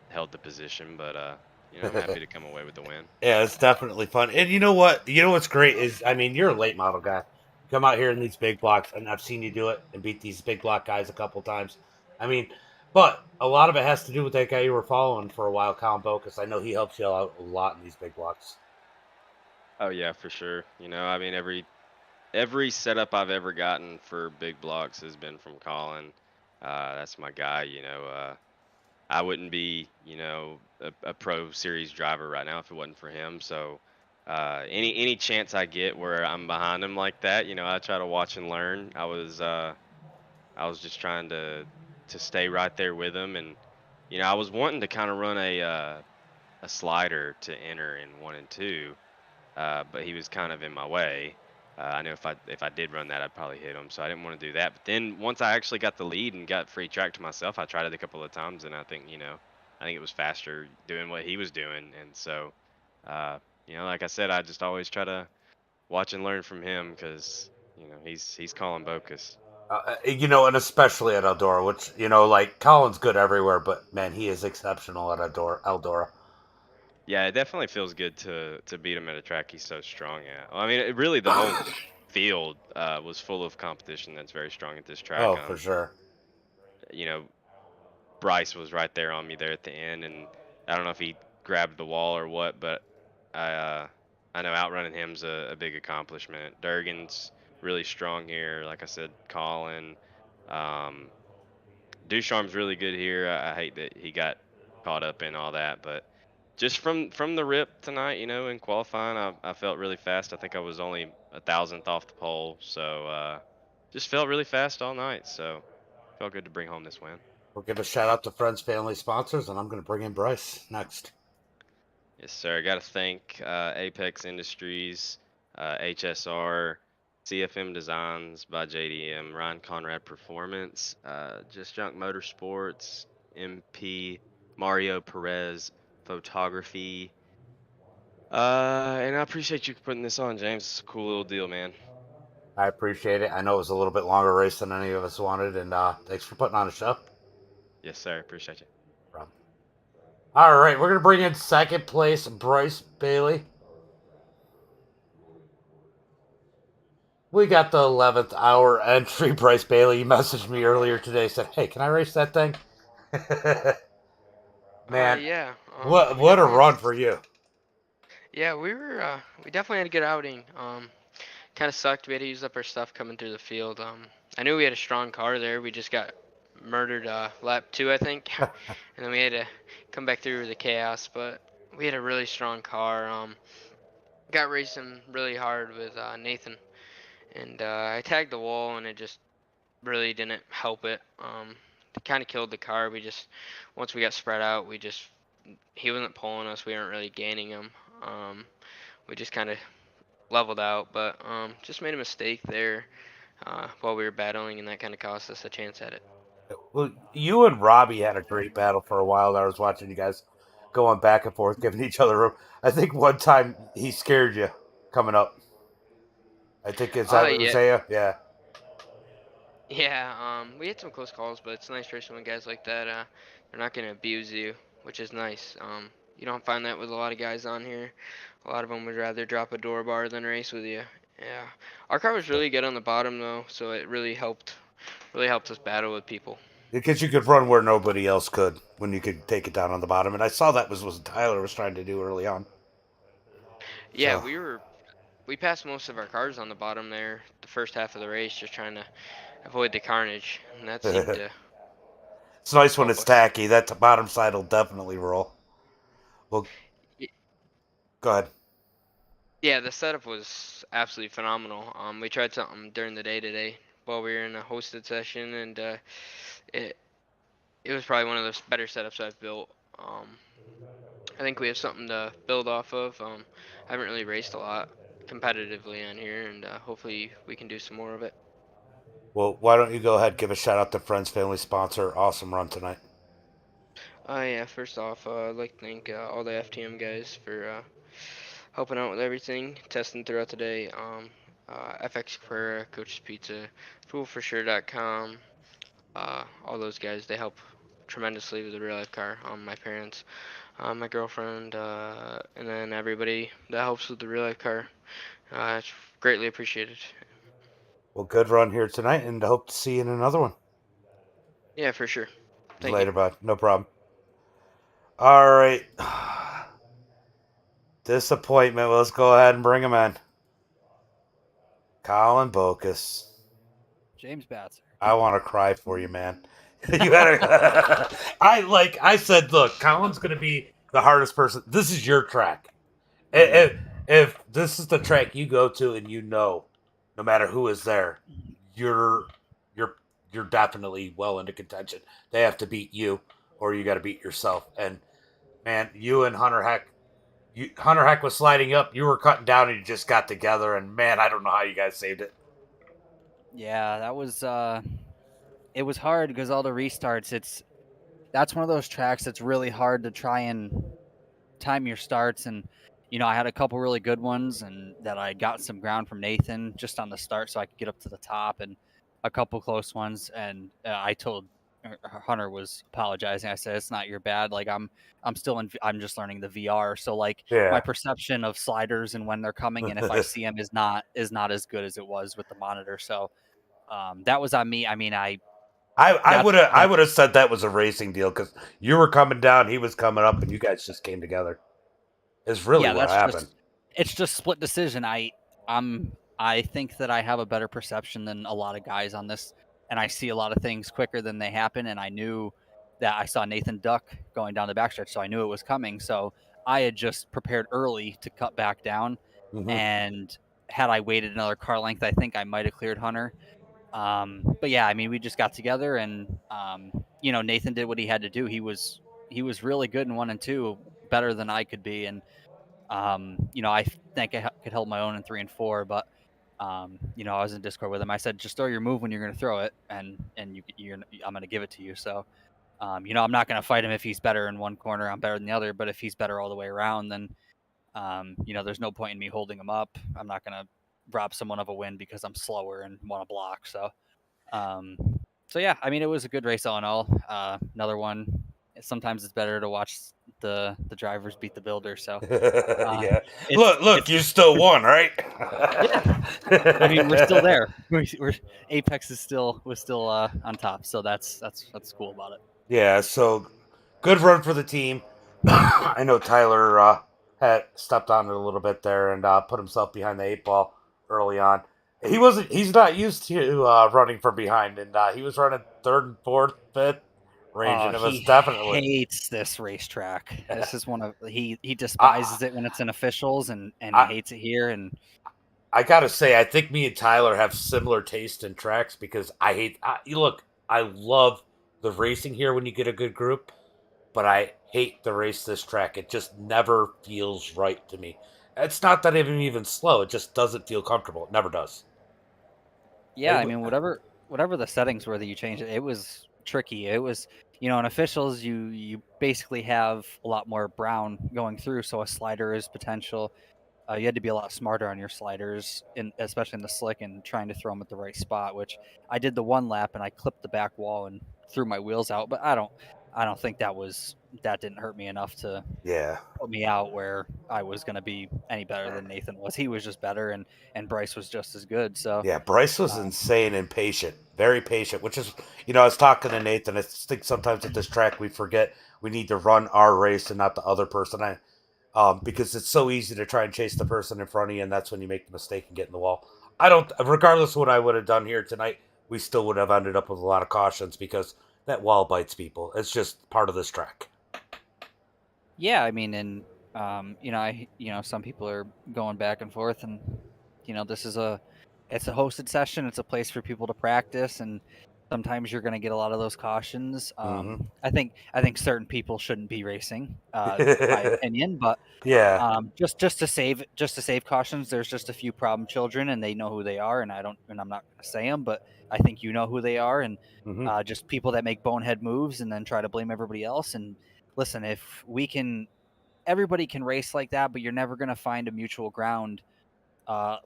held the position, but I'm happy to come away with the win. Yeah, it's definitely fun. And you know what? You know what's great is, I mean, you're a late model guy. You come out here in these big blocks, and I've seen you do it and beat these big block guys a couple times. I mean, but a lot of it has to do with that guy you were following for a while, Colin Bocus. I know he helps you out a lot in these big blocks. Oh yeah, for sure. I mean every setup I've ever gotten for big blocks has been from Colin. That's my guy. I wouldn't be, a pro series driver right now if it wasn't for him. So any chance I get where I'm behind him like that, I try to watch and learn. I was just trying to stay right there with him, and I was wanting to kind of run a slider to enter in 1 and 2, but he was kind of in my way. I knew if I did run that, I'd probably hit him, so I didn't want to do that. But then once I actually got the lead and got free track to myself, I tried it a couple of times, and I think it was faster doing what he was doing. And so, like I said, I just always try to watch and learn from him because he's calling Bocus. And especially at Eldora, which, like Colin's good everywhere, but man, he is exceptional at Eldora. Yeah, it definitely feels good to beat him at a track he's so strong at. Well, I mean, really, the whole field was full of competition that's very strong at this track. Oh, for sure. You know, Bryce was right there on me there at the end, and I don't know if he grabbed the wall or what, but I uh, I know outrunning him's a big accomplishment. Durgan's really strong here, like I said, Colin. Um, Ducharme's really good here. I hate that he got caught up in all that, but just from the rip tonight, in qualifying, I felt really fast. I think I was only a thousandth off the pole, so just felt really fast all night. So felt good to bring home this win. We'll give a shout out to friends, family, sponsors, and I'm going to bring in Bryce next. Yes, sir. I got to thank Apex Industries, HSR, CFM Designs by JDM, Ryan Conrad Performance, Just Junk Motorsports, MP, Mario Perez Photography. And I appreciate you putting this on, James. It's a cool little deal, man. I appreciate it. I know it was a little bit longer race than any of us wanted, and thanks for putting on a show. Yes, sir. Appreciate you. All right, we're going to bring in second place Bryce Bailey. We got the 11th hour entry. Bryce Bailey, you messaged me earlier today, said, "Hey, can I race that thing?" Man, Yeah. what We what a definitely had. run for you! Yeah, we definitely had a good outing. Kind of sucked. We had to use up our stuff coming through the field. I knew we had a strong car there. We just got murdered lap 2, I think, and then we had to come back through the chaos. But we had a really strong car. Got racing really hard with Nathan, and I tagged the wall, and it just really didn't help it. It kind of killed the car. We just once we got spread out, he wasn't pulling us. We weren't really gaining him. We just kind of leveled out, but just made a mistake there while we were battling, and that kind of cost us a chance at it. Well, you and Robbie had a great battle for a while. I was watching you guys going back and forth, giving each other room. I think one time he scared you coming up. I think is that Yeah, Isaiah? Yeah. yeah. We had some close calls, but it's nice racing with guys like that. They're not gonna abuse you, which is nice. You don't find that with a lot of guys on here. A lot of them would rather drop a door bar than race with you. Yeah, our car was really good on the bottom though, so it really helped us battle with people. Because you could run where nobody else could when you could take it down on the bottom. And I saw that was what Tyler was trying to do early on. Yeah, So we passed most of our cars on the bottom there the first half of the race, just trying to avoid the carnage, and that seemed it's to nice when help it's us. tacky. That bottom side will definitely roll. Well, Y- go ahead. Yeah, the setup was absolutely phenomenal. We tried something during the day today while we were in a hosted session, and it it was probably one of the better setups I've built. I think we have something to build off of. I haven't really raced a lot, competitively on here, and hopefully we can do some more of it. Well, why don't you go ahead and give a shout out to Friends Family Sponsor? Awesome run tonight. Yeah, first off, I'd like to thank all the FTM guys for helping out with everything, testing throughout the day. FX Cabrera, Coach's Pizza, FoolForSure.com, all those guys, they help tremendously with the real life car. My parents, my girlfriend, and then everybody that helps with the real life car. It's greatly appreciated. Well, good run here tonight, and hope to see you in another one. Yeah, for sure. Thank you. Later, bud. No problem. All right. Disappointment. Let's go ahead and bring him in. Colin Bocus. James Batzer. I want to cry for you, man. You gotta. I said, look, Colin's gonna be the hardest person. This is your track. If this is the track you go to and no matter who is there, you're you're you're definitely well into contention. They have to beat you, or you got to beat yourself. And man, you and Hunter Heck was sliding up. You were cutting down, and you just got together. And man, I don't know how you guys saved it. Yeah, that was it was hard because all the restarts. That's one of those tracks that's really hard to try and time your starts. And I had a couple really good ones, and that I got some ground from Nathan just on the start, so I could get up to the top, and a couple close ones. And I told Hunter was apologizing. I said it's not your bad. Like I'm still I'm just learning the VR, so like my Yeah. perception of sliders and when they're coming and if I see them is not as good as it was with the monitor. So that was on me. I mean, I would have said that was a racing deal because you were coming down, he was coming up, and you guys just came together. Is really what happened. It's just split decision. I think that I have a better perception than a lot of guys on this, and I see a lot of things quicker than they happen. And I knew that I saw Nathan duck going down the backstretch, so I knew it was coming. So I had just prepared early to cut back down, and had I waited another car length, I think I might have cleared Hunter. But yeah, I mean, we just got together, and Nathan did what he had to do. He was really good in 1 and 2, better than I could be, and I think I could hold my own in 3 and 4, but I was in Discord with him. I said, just throw your move when you're going to throw it, and I'm going to give it to you. So, I'm not going to fight him if he's better in one corner. I'm better than the other, but if he's better all the way around, then there's no point in me holding him up. I'm not going to rob someone of a win because I'm slower and want to block. So, yeah, I mean, it was a good race all in all. Another one. Sometimes it's better to watch the drivers beat the builder. So yeah. Look, you still won, right? Yeah. I mean, we're still there. We're Apex was still on top. So that's cool about it. Yeah. So good run for the team. I know Tyler had stepped on it a little bit there and put himself behind the 8 ball early on. He's not used to running from behind, and he was running third and fourth, fifth range, and it was definitely hates this racetrack. This is one of he despises it when it's in officials, and he hates it here. And I gotta say, I think me and Tyler have similar taste in tracks because I love the racing here when you get a good group, but I hate the race this track. It just never feels right to me. It's not that I'm even slow; it just doesn't feel comfortable. It never does. Yeah, I mean, whatever the settings were that you changed, it was tricky. It was, in officials, you basically have a lot more brown going through, so a slider is potential. You had to be a lot smarter on your sliders, especially in the slick, and trying to throw them at the right spot. Which I did the one lap, and I clipped the back wall and threw my wheels out. But I don't think that didn't hurt me enough to put me out where I was going to be any better than Nathan was. He was just better, and Bryce was just as good. So yeah, Bryce was insane and patient, very patient. Which is, I was talking to Nathan. I think sometimes at this track we forget we need to run our race and not the other person. Because it's so easy to try and chase the person in front of you, and that's when you make the mistake and get in the wall. Regardless of what I would have done here tonight, we still would have ended up with a lot of cautions because that wall bites people. It's just part of this track. Yeah, I mean, and some people are going back and forth, and it's a hosted session. It's a place for people to practice, and Sometimes you're going to get a lot of those cautions. Mhm. I think certain people shouldn't be racing, my opinion, but Yeah. just to save cautions, there's just a few problem children, and they know who they are, and I'm not going to say them, but I think you know who they are, and Mhm. just people that make bonehead moves and then try to blame everybody else. And listen, if we can, everybody can race like that, but you're never going to find a mutual ground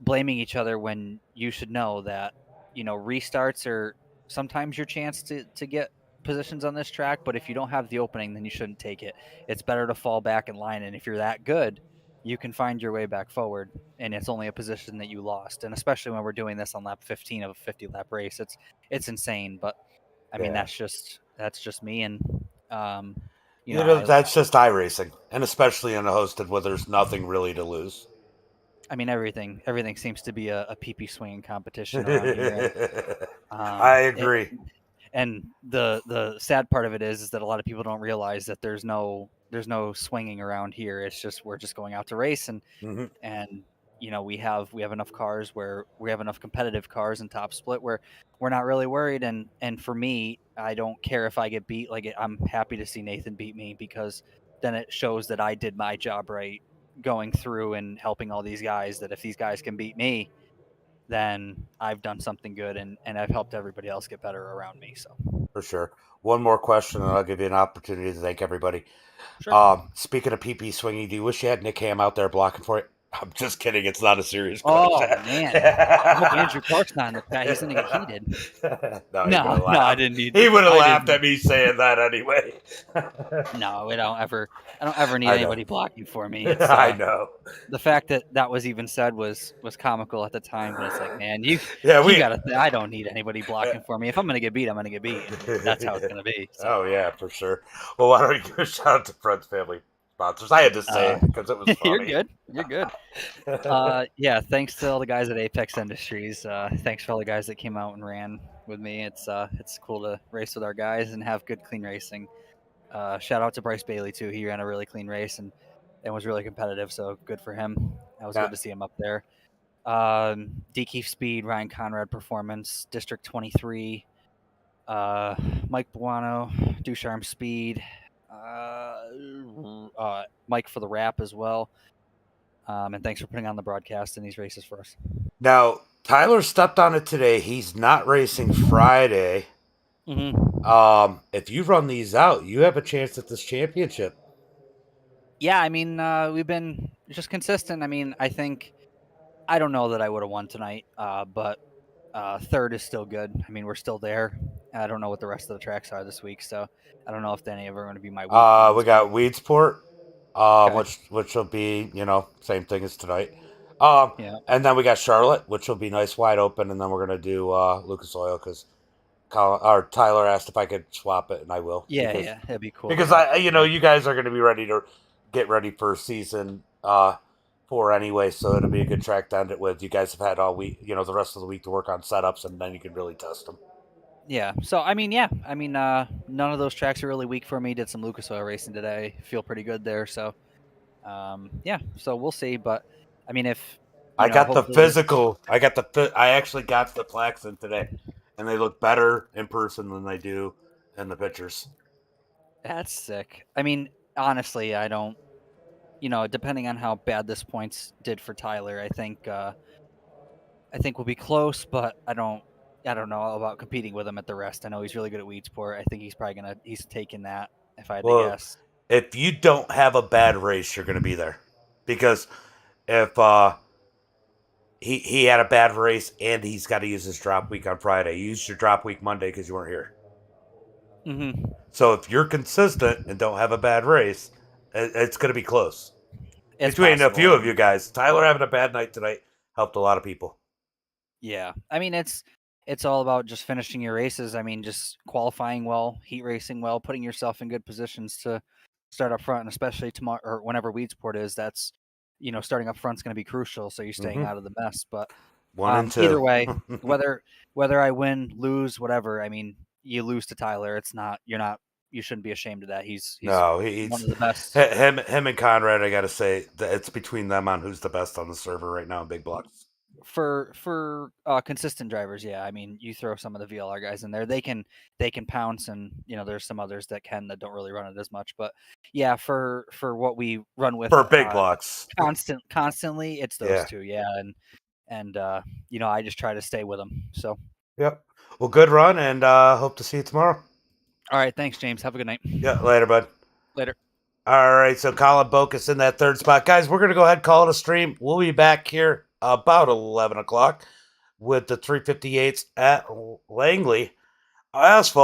blaming each other when you should know that restarts are sometimes your chance to get positions on this track. But if you don't have the opening, then you shouldn't take it. It's better to fall back in line, and if you're that good, you can find your way back forward, and it's only a position that you lost. And especially when we're doing this on lap 15 of a 50 lap race, it's insane. But I mean, Yeah. that's just me. And um That's just iRacing, and especially in a hosted where there's nothing really to lose. I mean, everything seems to be a pee swinging competition around here, and I agree. and the sad part of it is that a lot of people don't realize that there's no swinging around here. It's just we're just going out to race, and Mhm. and we have enough cars where we have enough competitive cars in top split where we're not really worried. And for me, I don't care if I get beat. I'm happy to see Nathan beat me, because then it shows that I did my job right, going through and helping all these guys, that if these guys can beat me, then I've done something good, and I've helped everybody else get better around me. So For sure. One more question, and I'll give you an opportunity to thank everybody. sure. Speaking of PP swinging, do you wish you had Nick Ham out there blocking for it? I'm just kidding. It's not a serious Oh question. man, I hope Andrew Clark's not in the chat. He's gonna get heated. No, he would have No, I laughed. didn't need. He would have I laughed didn't. at me saying that anyway. No, I don't ever need I know. anybody blocking for me. It's I know. the fact that was even said was comical at the time, but it's like, man, Yeah, you we. gotta. I don't need anybody blocking for me. If I'm gonna get beat, I'm gonna get beat, and that's how it's gonna be. So, Oh yeah, for sure. Well, why don't you give a shout out to Friends Family Sponsors? I had to say it because it was you're funny. good. You're good. Yeah, thanks to all the guys at Apex Industries. Thanks for all the guys that came out and ran with me. It's cool to race with our guys and have good, clean racing. Shout out to Bryce Bailey too. He ran a really clean race and was really competitive. So good for him. That was Yeah. good to see him up there. DKeef Speed, Ryan Conrad Performance, District 23, Mike Buono, Ducharme Speed, Mike for the wrap as well. And thanks for putting on the broadcast in these races for us. Now, Tyler stepped on it today. He's not racing Friday. If you run these out, you have a chance at this championship. Yeah, I mean, we've been just consistent. I mean, I don't know that I would have won tonight, but third is still good. I mean, we're still there. I don't know what the rest of the tracks are this week, so I don't know if any of them are going to be my weak ones. We got Weedsport, Okay. which will be same thing as tonight. Yeah. And then we got Charlotte, which will be nice wide open, and then we're gonna do Lucas Oil because Tyler asked if I could swap it, and I will. Yeah, because, yeah, it'd be cool. Because you guys are gonna be ready to get ready for season 4 anyway, so it'll be a good track to end it with. You guys have had all week, the rest of the week to work on setups, and then you can really test them. Yeah. So I mean, yeah. I mean, none of those tracks are really weak for me. Did some Lucas Oil racing today. Feel pretty good there. So, yeah. So we'll see. But I mean, if I got the hopefully physical. I actually got the plaques in today, and they look better in person than they do in the pictures. that's sick. I mean, honestly, I don't. Depending on how bad this points did for Tyler, I think we'll be close, but I don't know about competing with him at the rest. I know he's really good at Weedsport. I think he's taking that, if I had to Well, guess. if you don't have a bad race, you're going to be there, because if he had a bad race and he's got to use his drop week on Friday, you used your drop week Monday because you weren't here. Mm-hmm. So if you're consistent and don't have a bad race, it's going to be close. It's Between possible. a few of you guys, Tyler having a bad night tonight helped a lot of people. Yeah, I mean it's all about just finishing your races. I mean, just qualifying well, heat racing well, putting yourself in good positions to start up front, and especially tomorrow or whenever Weedsport is. That's starting up front's going to be crucial, so you're staying out of the mess. But 1 and 2. either way, whether I win, lose, whatever, I mean, you lose to Tyler. You shouldn't be ashamed of that. He's No, one he's of the best. him and Conrad. I got to say that it's between them on who's the best on the server right now in big blocks. For consistent drivers, yeah. I mean, you throw some of the VLR guys in there, they can pounce, and there's some others that don't really run it as much. But yeah, for what we run with For big blocks. constantly, it's those two, yeah. And I just try to stay with them. So. Yep. Well, good run, and hope to see you tomorrow. All right, thanks, James. Have a good night. Yeah, later, bud. Later. All right, so Colin Bocus in that third spot. Guys, we're going to go ahead and call it a stream. We'll be back here about 11 o'clock with the 358s at Langley Asphalt.